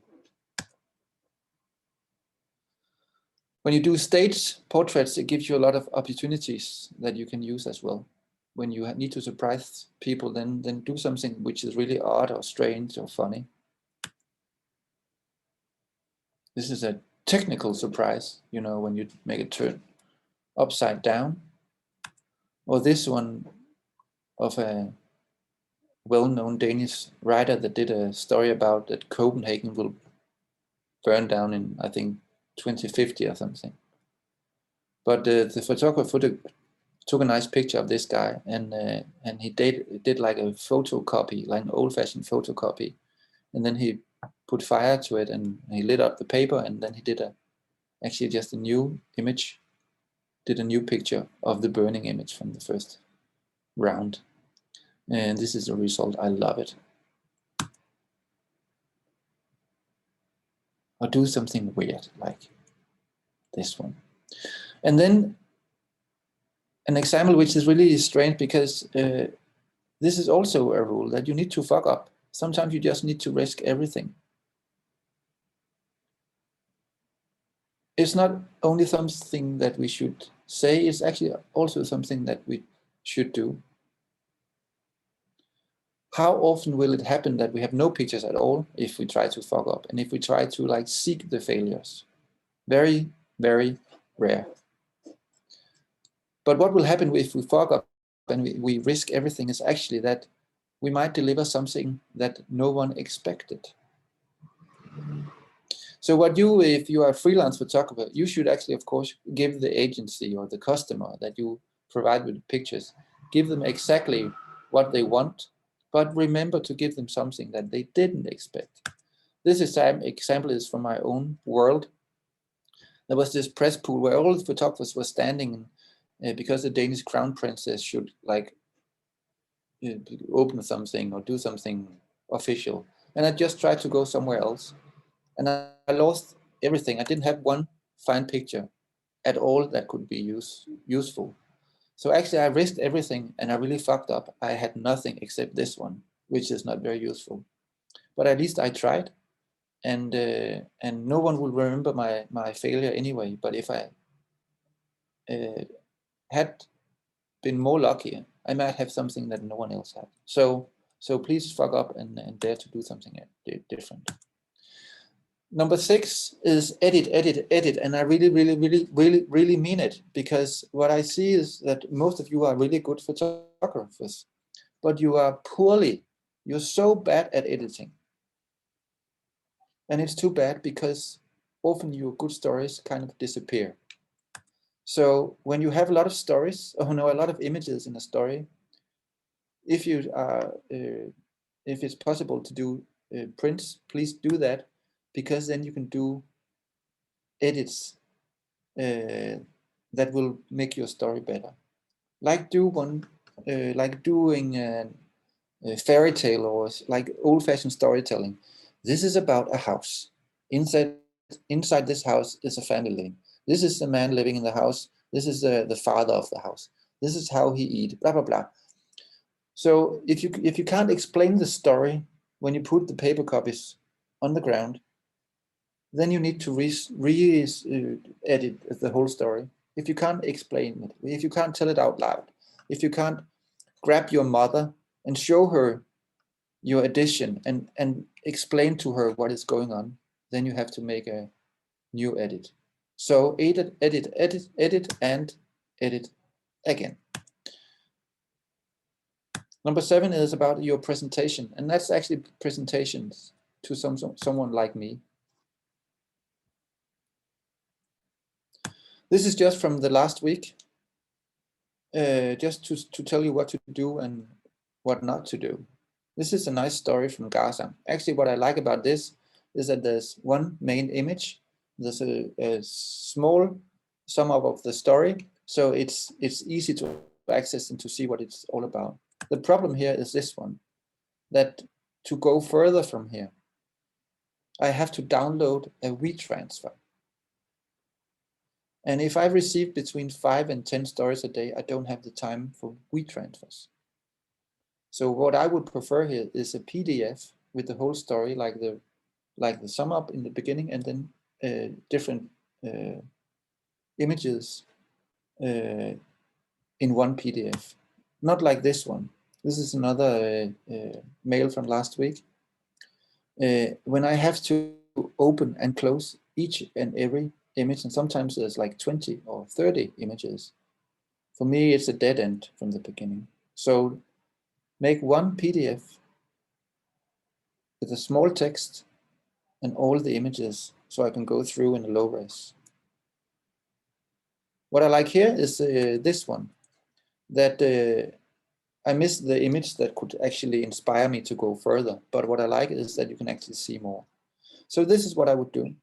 A: When you do stage portraits, it gives you a lot of opportunities that you can use as well. when you need to surprise people, then do something which is really odd or strange or funny. This is a technical surprise, you know, when you make it turn upside down. Or this one of a well-known Danish writer that did a story about that Copenhagen will burn down in, I think, 2050 or something. But the photographer took a nice picture of this guy, and he did like a photocopy, like an old-fashioned photocopy, and then he put fire to it, and he lit up the paper, and then he did actually just a new image, did a new picture of the burning image from the first round. And this is the result. I love it. Or do something weird like this one. And then an example which is really strange, because this is also a rule that you need to fuck up. Sometimes you just need to risk everything. It's not only something that we should say, it's actually also something that we should do. How often will it happen that we have no pictures at all if we try to fuck up, and if we try to like seek the failures? Very, very rare. But what will happen if we fuck up and we risk everything is actually that we might deliver something that no one expected. So what if you are a freelance photographer, you should actually, of course, give the agency or the customer that you provide with the pictures, give them exactly what they want, but remember to give them something that they didn't expect. This example is from my own world. There was this press pool where all the photographers were standing because the Danish crown princess should like open something or do something official. And I just tried to go somewhere else. And I lost everything. I didn't have one fine picture at all that could be useful. So actually I risked everything and I really fucked up. I had nothing except this one, which is not very useful. But at least I tried, and no one will remember my failure anyway. But if I had been more lucky, I might have something that no one else had. So please fuck up and dare to do something different. Number 6 is edit, edit, edit. And I really mean it, because what I see is that most of you are really good photographers, but you are you're so bad at editing. And it's too bad, because often your good stories kind of disappear. So when you have a lot of stories, a lot of images in a story, if you are, if it's possible to do prints, please do that, because then you can do edits that will make your story better. Like doing a fairy tale, or like old-fashioned storytelling. This is about a house. Inside this house is a family living. This is the man living in the house. This is the father of the house. This is how he eats, blah, blah, blah. So if you can't explain the story when you put the paper copies on the ground, then you need to edit the whole story. If you can't explain it, if you can't tell it out loud, if you can't grab your mother and show her your edition and explain to her what is going on, then you have to make a new edit. So edit, edit, edit, edit, and edit again. Number 7 is about your presentation, and that's actually presentations to someone like me. This is just from the last week, just to tell you what to do and what not to do. This is a nice story from Gaza. Actually, what I like about this is that there's one main image. There's a small sum up of the story, so it's easy to access and to see what it's all about. The problem here is this one, that to go further from here, I have to download a WeTransfer. And if I receive between 5 and 10 stories a day, I don't have the time for WeTransfers. So what I would prefer here is a PDF with the whole story, like the sum up in the beginning, and then different images in one PDF. not like this one. This is another mail from last week. When I have to open and close each and every image, and sometimes there's like 20 or 30 images, for me it's a dead end from the beginning. So make one PDF with a small text and all the images so I can go through in a low res. What I like here is this one, that I miss the image that could actually inspire me to go further. But what I like is that you can actually see more. So this is what I would do.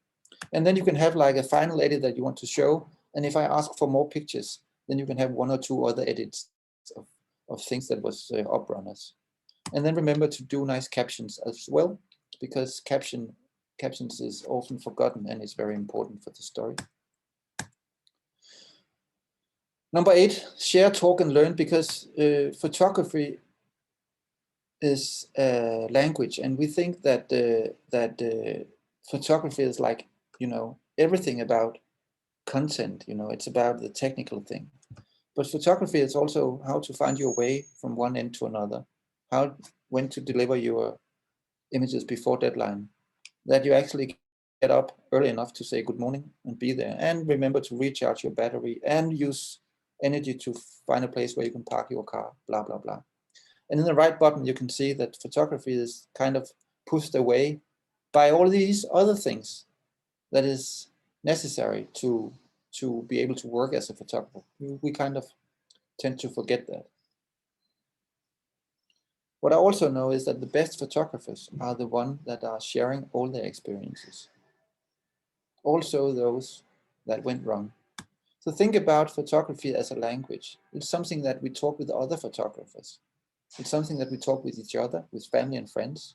A: And then you can have like a final edit that you want to show. And if I ask for more pictures, then you can have one or two other edits of things that was uprunners. And then remember to do nice captions as well, because captions is often forgotten and it's very important for the story. Number 8, share, talk, and learn, because photography is a language, and we think that photography is like, you know, everything about content. You know, it's about the technical thing. But photography is also how to find your way from one end to another, when to deliver your images before deadline, that you actually get up early enough to say good morning and be there, and remember to recharge your battery and use energy to find a place where you can park your car, blah, blah, blah. And in the right bottom, you can see that photography is kind of pushed away by all these other things that is necessary to be able to work as a photographer. We kind of tend to forget that. What I also know is that the best photographers are the ones that are sharing all their experiences, also those that went wrong. So think about photography as a language. It's something that we talk with other photographers. It's something that we talk with each other, with family and friends.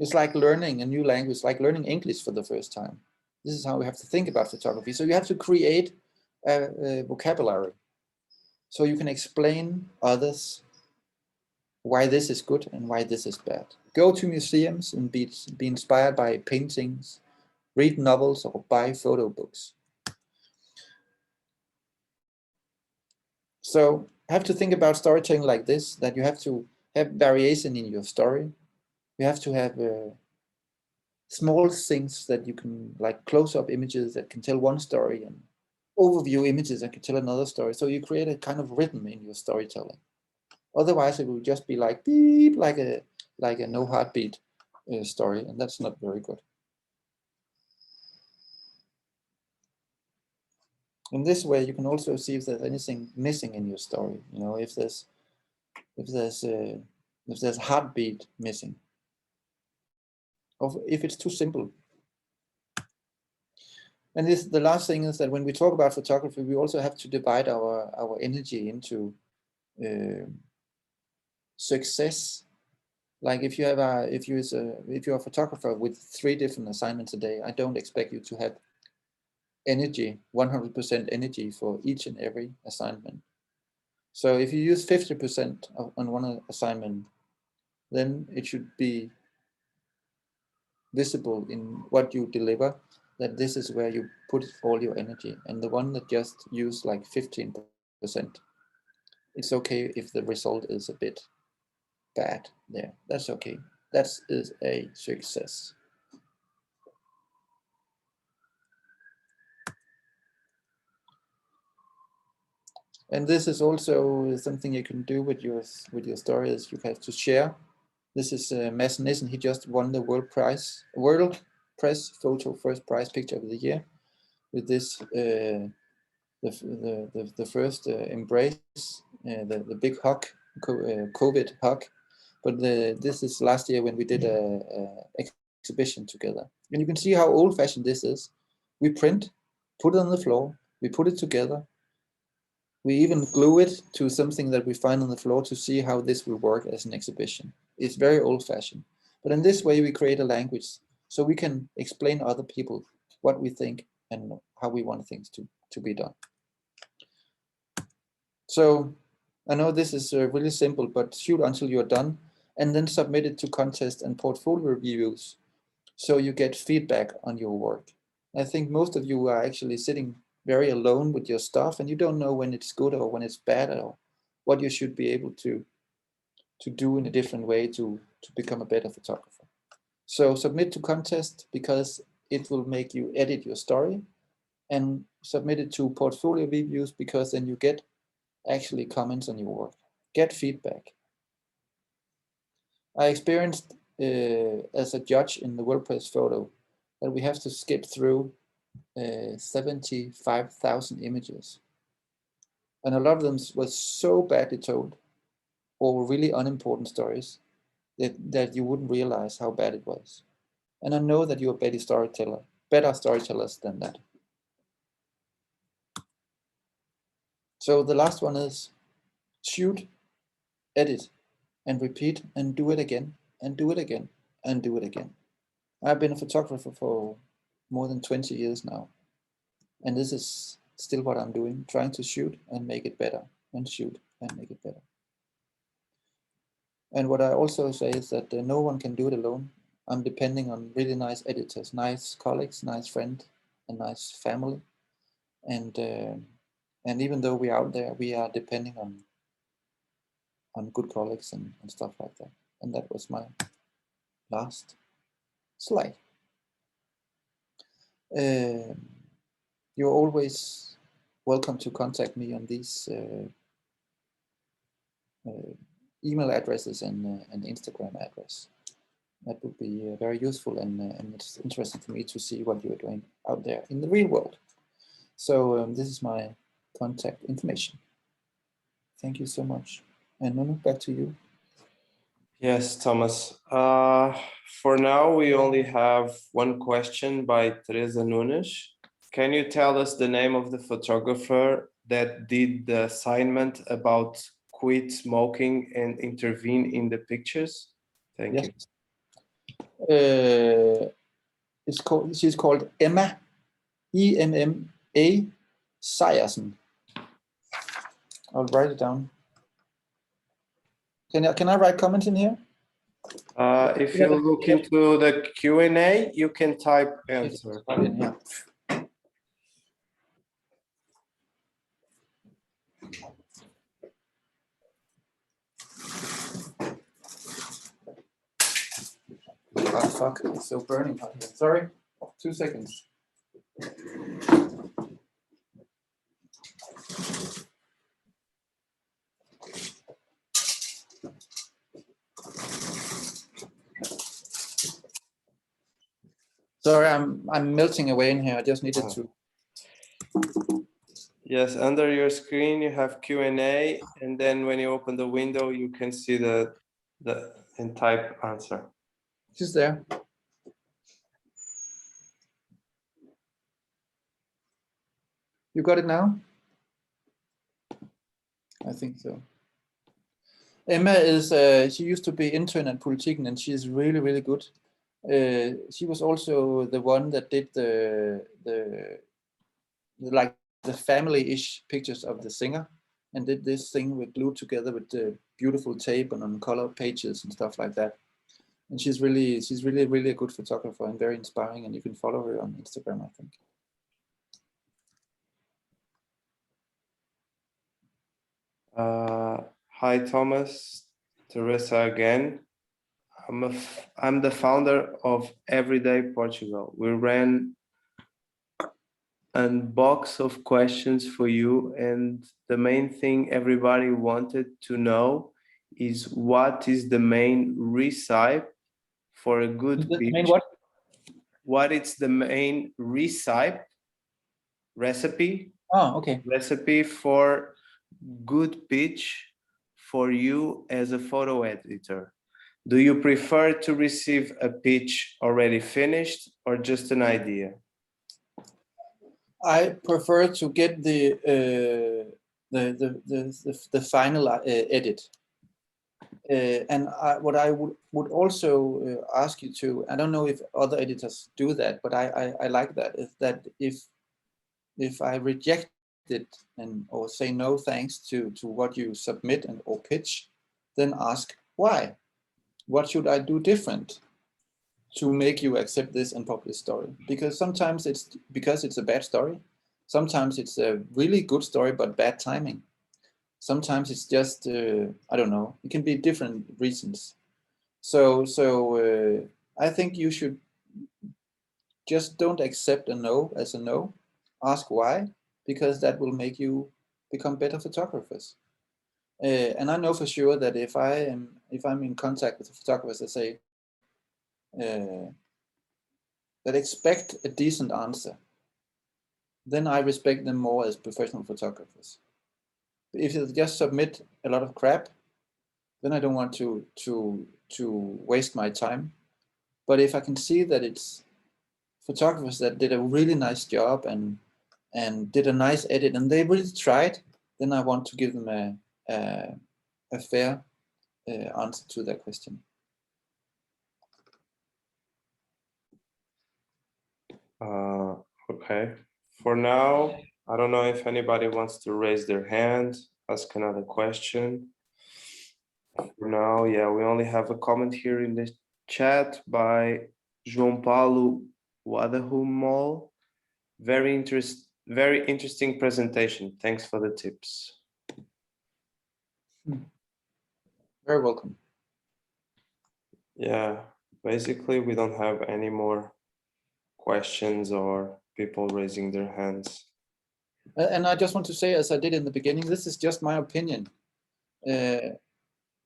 A: It's like learning a new language, like learning English for the first time. This is how we have to think about photography. So you have to create a vocabulary so you can explain others why this is good and why this is bad. Go to museums and be inspired by paintings, read novels, or buy photo books. So have to think about storytelling like this, that you have to have variation in your story. You have to have small things that you can, like close-up images that can tell one story, and overview images that can tell another story. So you create a kind of rhythm in your storytelling. Otherwise, it will just be like beep, like a no heartbeat story, and that's not very good. In this way, you can also see if there's anything missing in your story. You know, if there's heartbeat missing, or if it's too simple. And the last thing is that when we talk about photography, we also have to divide our energy into success. Like if you're a photographer with 3 different assignments a day, I don't expect you to have energy, 100% energy for each and every assignment. So if you use 50% on one assignment, then it should be visible in what you deliver, that this is where you put all your energy. And the one that just use like 15%, it's okay if the result is a bit bad there. That's okay. That is a success. And this is also something you can do with your stories. You have to share. This is Mads Nissen. He just won the World Press Photo First Prize Picture of the Year with this the first embrace, the big hug, COVID hug. But this is last year when we did a exhibition together. And you can see how old-fashioned this is. We print, put it on the floor, we put it together. We even glue it to something that we find on the floor to see how this will work as an exhibition. It's very old-fashioned. But in this way, we create a language so we can explain to other people what we think and how we want things to be done. So I know this is really simple, but shoot until you're done and then submit it to contest and portfolio reviews so you get feedback on your work. I think most of you are actually sitting very alone with your stuff and you don't know when it's good or when it's bad or what you should be able to do in a different way to become a better photographer. So submit to contest, because it will make you edit your story, and submit it to portfolio reviews, because then you get actually comments on your work, get feedback. I experienced as a judge in the WordPress photo that we have to skip through 75,000 images. And a lot of them was so badly told, or really unimportant stories, that you wouldn't realize how bad it was. And I know that you're better storytellers than that. So the last one is shoot, edit, and repeat, and do it again, and do it again, and do it again. I've been a photographer for more than 20 years now. And this is still what I'm doing, trying to shoot and make it better, and shoot and make it better. And what I also say is that no one can do it alone. I'm depending on really nice editors, nice colleagues, nice friends, and nice family. And even though we're out there, we are depending on good colleagues and stuff like that. And that was my last slide. You're always welcome to contact me on these email addresses and Instagram address. That would be very useful, and it's interesting for me to see what you're doing out there in the real world. So this is my contact information. Thank you so much. And Nuno, back to you.
B: Yes, Thomas. For now, we only have one question by Teresa Nunes. Can you tell us the name of the photographer that did the assignment about quit smoking and intervene in the pictures? Thank you.
A: She's called Emma, E-M-M-A Sejersen. I'll write it down. Can I write comments in here?
B: If you look into the Q&A, you can type answer.
A: Yeah. Oh, fuck, it's so burning hot here. Sorry, 2 seconds. Sorry, I'm melting away in here. I just needed to.
B: Yes, under your screen you have Q&A, and then when you open the window, you can see the and type answer.
A: She's there. You got it now? I think so. Emma is, she used to be intern at Politiken, and she's really, really good. She was also the one that did the family-ish pictures of the singer, and did this thing with glued together with the beautiful tape and on color pages and stuff like that. And she's really a good photographer and very inspiring, and you can follow her on Instagram, I think.
B: Hi, Thomas. Teresa again. I'm the founder of Everyday Portugal. We ran a box of questions for you, and the main thing everybody wanted to know is what is the main recipe for a good pitch?
A: Main what?
B: What is the main recipe?
A: Oh, okay.
B: Recipe for good pitch for you as a photo editor. Do you prefer to receive a pitch already finished or just an idea?
A: I prefer to get the final edit. And what I would also ask you to, I don't know if other editors do that, but I like that, is that if I reject it or say no thanks to what you submit or pitch, then ask why. What should I do different to make you accept this and publish story? Because sometimes it's because it's a bad story. Sometimes it's a really good story, but bad timing. Sometimes it's just, I don't know, it can be different reasons. So I think you should just don't accept a no as a no. Ask why, because that will make you become better photographers. And I know for sure that if I'm in contact with photographers that say that expect a decent answer, then I respect them more as professional photographers. If they just submit a lot of crap, then I don't want to waste my time. But if I can see that it's photographers that did a really nice job and did a nice edit and they really tried, then I want to give them a fair answer to that question.
B: Okay. For now, I don't know if anybody wants to raise their hand, ask another question. For now, yeah, we only have a comment here in the chat by João Paulo Wadahumol. Very interesting presentation. Thanks for the tips.
A: Very welcome.
B: Yeah, basically we don't have any more questions or people raising their hands.
A: And I just want to say, as I did in the beginning, this is just my opinion.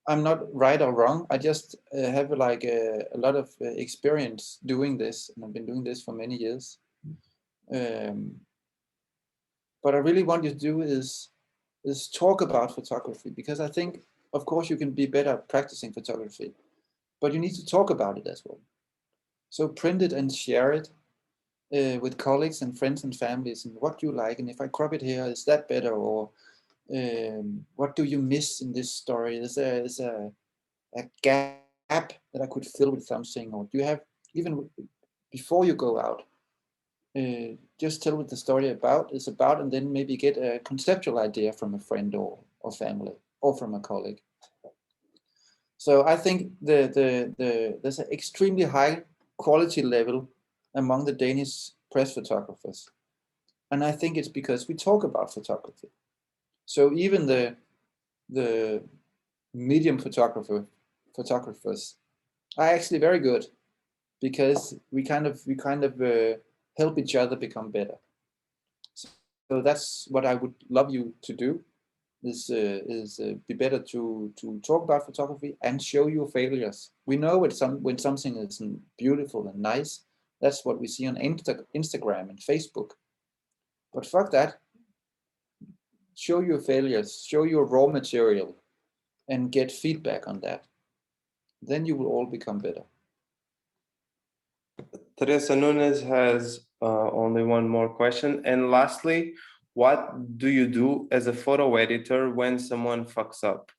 A: I'm not right or wrong. I just have like a lot of experience doing this, and I've been doing this for many years. What I really want you to do is talk about photography, because I think, of course, you can be better at practicing photography, but you need to talk about it as well. So print it and share it with colleagues and friends and families, and what you like, and if I crop it here, is that better, or what do you miss in this story? Is there a gap that I could fill with something, or do you have, even before you go out, just tell what the story is about, and then maybe get a conceptual idea from a friend or family or from a colleague. So I think there's an extremely high quality level among the Danish press photographers, and I think it's because we talk about photography. So even the medium photographers are actually very good, because we kind of help each other become better. So that's what I would love you to do, is be better to talk about photography and show your failures. We know when something is beautiful and nice, that's what we see on Instagram and Facebook. But fuck that. Show your failures, show your raw material, and get feedback on that. Then you will all become better.
B: Teresa Nunes has only one more question. And lastly, what do you do as a photo editor when someone fucks up?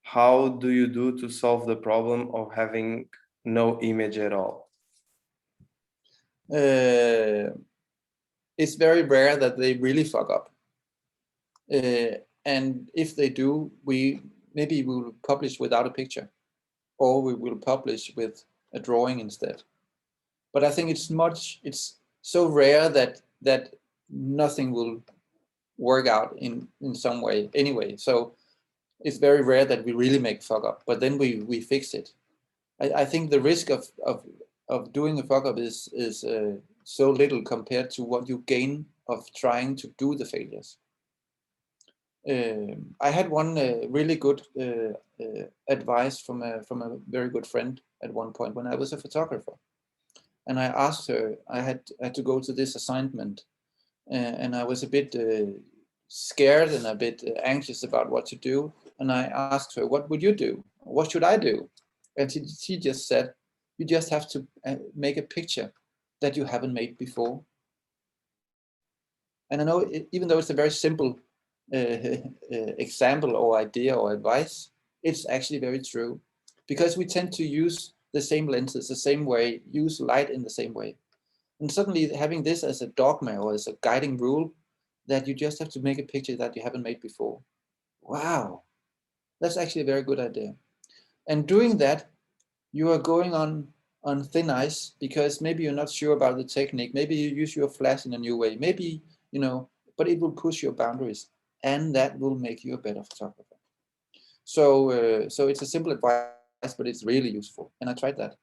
B: How do you do to solve the problem of having no image at all?
A: It's very rare that they really fuck up. And if they do, maybe we will publish without a picture, or we will publish with a drawing instead. But I think it's so rare that nothing will work out in some way anyway. So it's very rare that we really make fuck up, but then we fix it. I think the risk of doing a fuck up is so little compared to what you gain of trying to do the failures. I had one really good advice from a very good friend at one point when I was a photographer, and I asked her. I had to go to this assignment, and I was a bit scared and a bit anxious about what to do. And I asked her, "What would you do? What should I do?" And she just said, "You just have to make a picture that you haven't made before." And I know, even though it's a very simple example or idea or advice, it's actually very true, because we tend to use the same lenses the same way, use light in the same way. And suddenly having this as a dogma or as a guiding rule, that you just have to make a picture that you haven't made before. Wow, that's actually a very good idea. And doing that, you are going on thin ice, because maybe you're not sure about the technique. Maybe you use your flash in a new way. Maybe, but it will push your boundaries. and that will make you a better photographer. So so it's a simple advice, but it's really useful, and I tried that.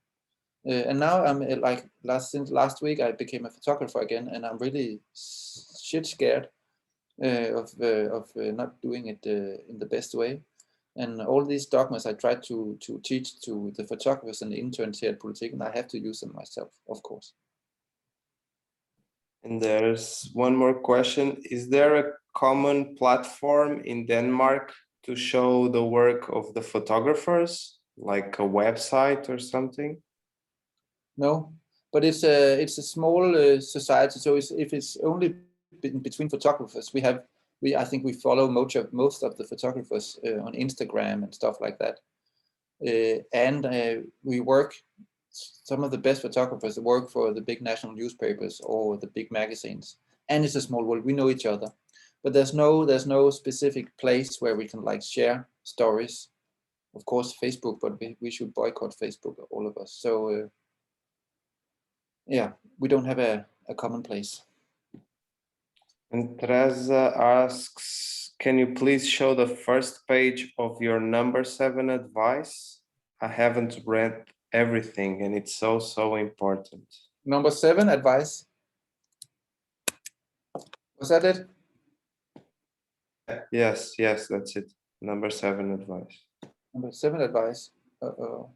A: And now I'm like since last week I became a photographer again, and I'm really shit scared of not doing it in the best way. And all these dogmas I try to teach to the photographers and the interns here at Politiken, I have to use them myself, of course.
B: And there's one more question. Is there a common platform in Denmark to show the work of the photographers, like a website or something?
A: No, but it's a small society. So if it's only between photographers, I think we follow most of the photographers on Instagram and stuff like that. And we work. Some of the best photographers work for the big national newspapers or the big magazines, and it's a small world. We know each other, but there's no specific place where we can like share stories. Of course, Facebook, but we should boycott Facebook, all of us. So yeah, we don't have a common place.
B: And Teresa asks, can you please show the first page of your number 7 advice? I haven't read everything and it's so important.
A: Number 7 advice. Was that it?
B: Yes, that's it. Number 7 advice.
A: Number 7 advice. Uh-oh.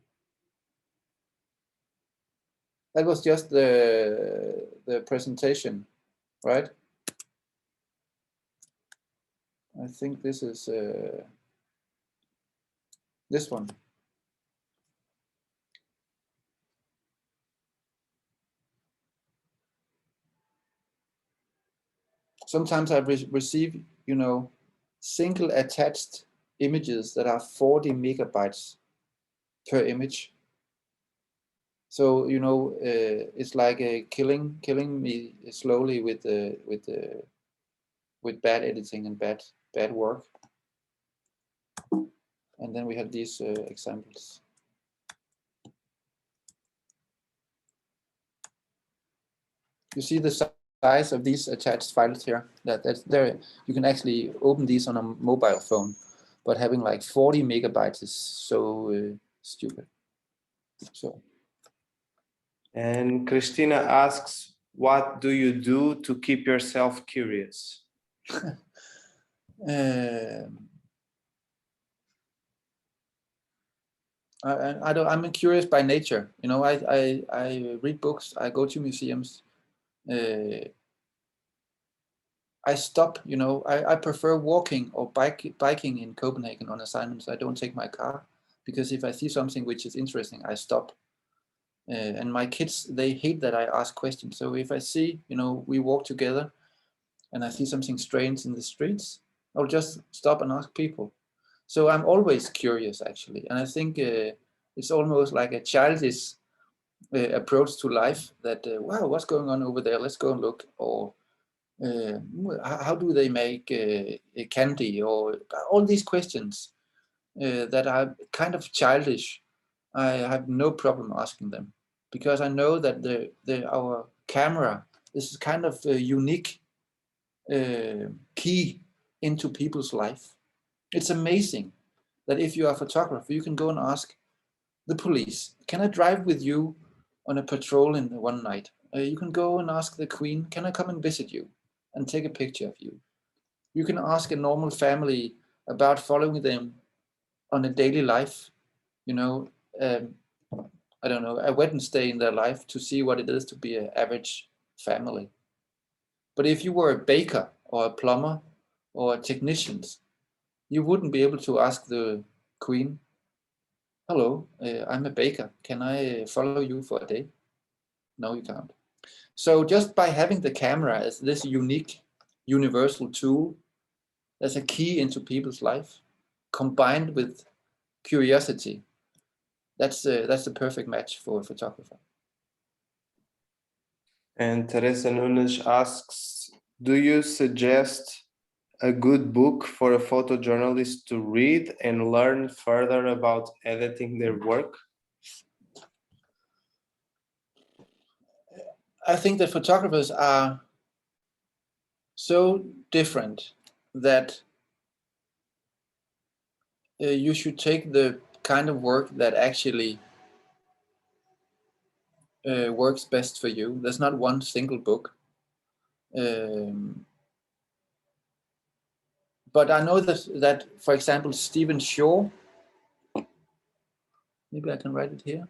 A: That was just the presentation, right? I think this is this one. Sometimes I receive, single attached images that are 40 megabytes per image. So it's like killing me slowly with bad editing and bad work. And then we have these examples. You see the size of these attached files here. That's there. You can actually open these on a mobile phone, but having like 40 megabytes is so stupid. So.
B: And Christina asks, what do you do to keep yourself curious?
A: I'm curious by nature. I read books. I go to museums. I stop. I prefer walking or biking in Copenhagen on assignments. I don't take my car because if I see something which is interesting, I stop. And my kids, they hate that I ask questions. So if I see, we walk together and I see something strange in the streets, I'll just stop and ask people. So I'm always curious, actually. And I think it's almost like a childish approach to life that, wow, what's going on over there? Let's go and look. Or how do they make candy? Or all these questions that are kind of childish. I have no problem asking them because I know that our camera is kind of a unique key into people's life. It's amazing that if you are a photographer, you can go and ask the police, can I drive with you on a patrol in one night? You can go and ask the Queen, can I come and visit you and take a picture of you? You can ask a normal family about following them on a daily life, I don't know, a Wednesday in their life to see what it is to be an average family. But if you were a baker or a plumber or a technician, you wouldn't be able to ask the Queen, hello, I'm a baker. Can I follow you for a day? No, you can't. So just by having the camera as this unique, universal tool, that's a key into people's life, combined with curiosity, that's the perfect match for a photographer.
B: And Teresa Nunes asks, do you suggest a good book for a photojournalist to read and learn further about editing their work?
A: I think that photographers are so different that you should take the kind of work that actually works best for you. There's not one single book. But I know that, for example, Stephen Shaw, maybe I can write it here.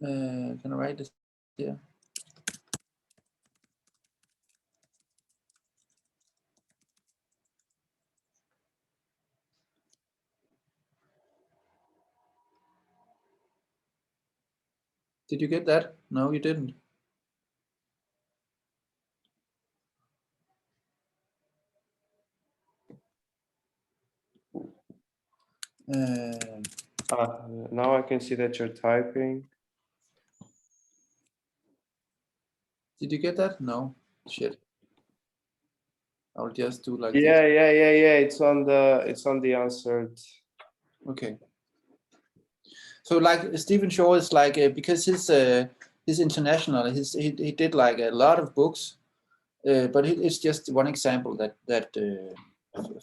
A: Can I write it here? Did you get that? No, you didn't.
B: Now I can see that you're typing.
A: Did you get that? No, shit. I'll just do like
B: Yeah,
A: this.
B: yeah. It's on the answered.
A: Okay. So like Stephen Shaw is like because his international, he did like a lot of books, but it's just one example that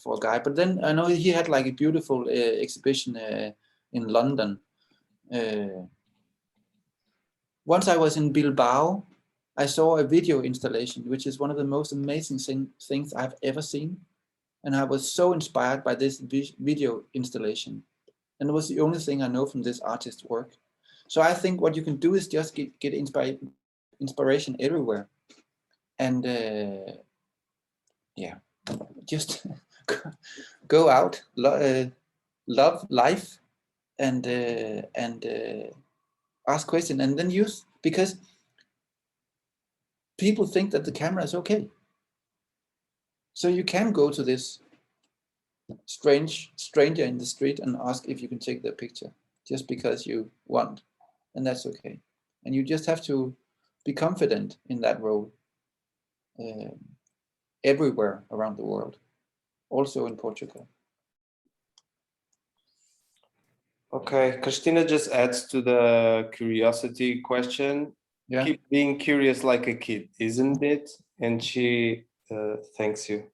A: for a guy. But then I know he had like a beautiful exhibition in London. Once I was in Bilbao, I saw a video installation, which is one of the most amazing things I've ever seen. And I was so inspired by this video installation. And it was the only thing I know from this artist's work. So I think what you can do is just get inspiration everywhere. And yeah, just go out, love life, and ask questions, and then use, because people think that the camera is okay. So you can go to this stranger in the street and ask if you can take their picture just because you want, and that's okay. And you just have to be confident in that role everywhere around the world, also in Portugal.
B: Okay, Christina just adds to the curiosity question.
A: Yeah.
B: Keep being curious like a kid, isn't it? And she thanks you.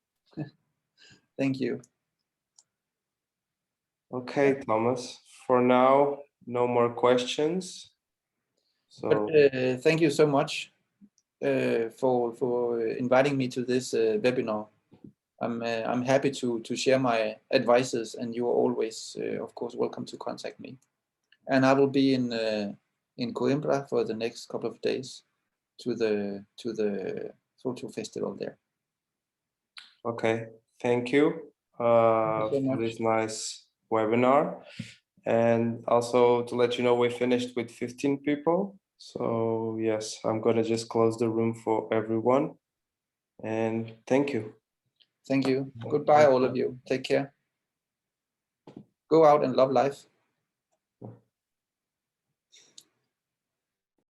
A: Thank you.
B: Okay, Thomas. For now, no more questions. So
A: But thank you so much for inviting me to this webinar. I'm happy to share my advices, and you are always, of course, welcome to contact me. And I will be in Coimbra for the next couple of days to the photo festival there.
B: okay, thank you
A: Thank you so
B: for
A: much.
B: this nice webinar. And also to let you know, we finished with 15 people. So yes, I'm gonna just close the room for everyone. And thank you.
A: Thank you. Goodbye, all of you. Take care. Go out and love life.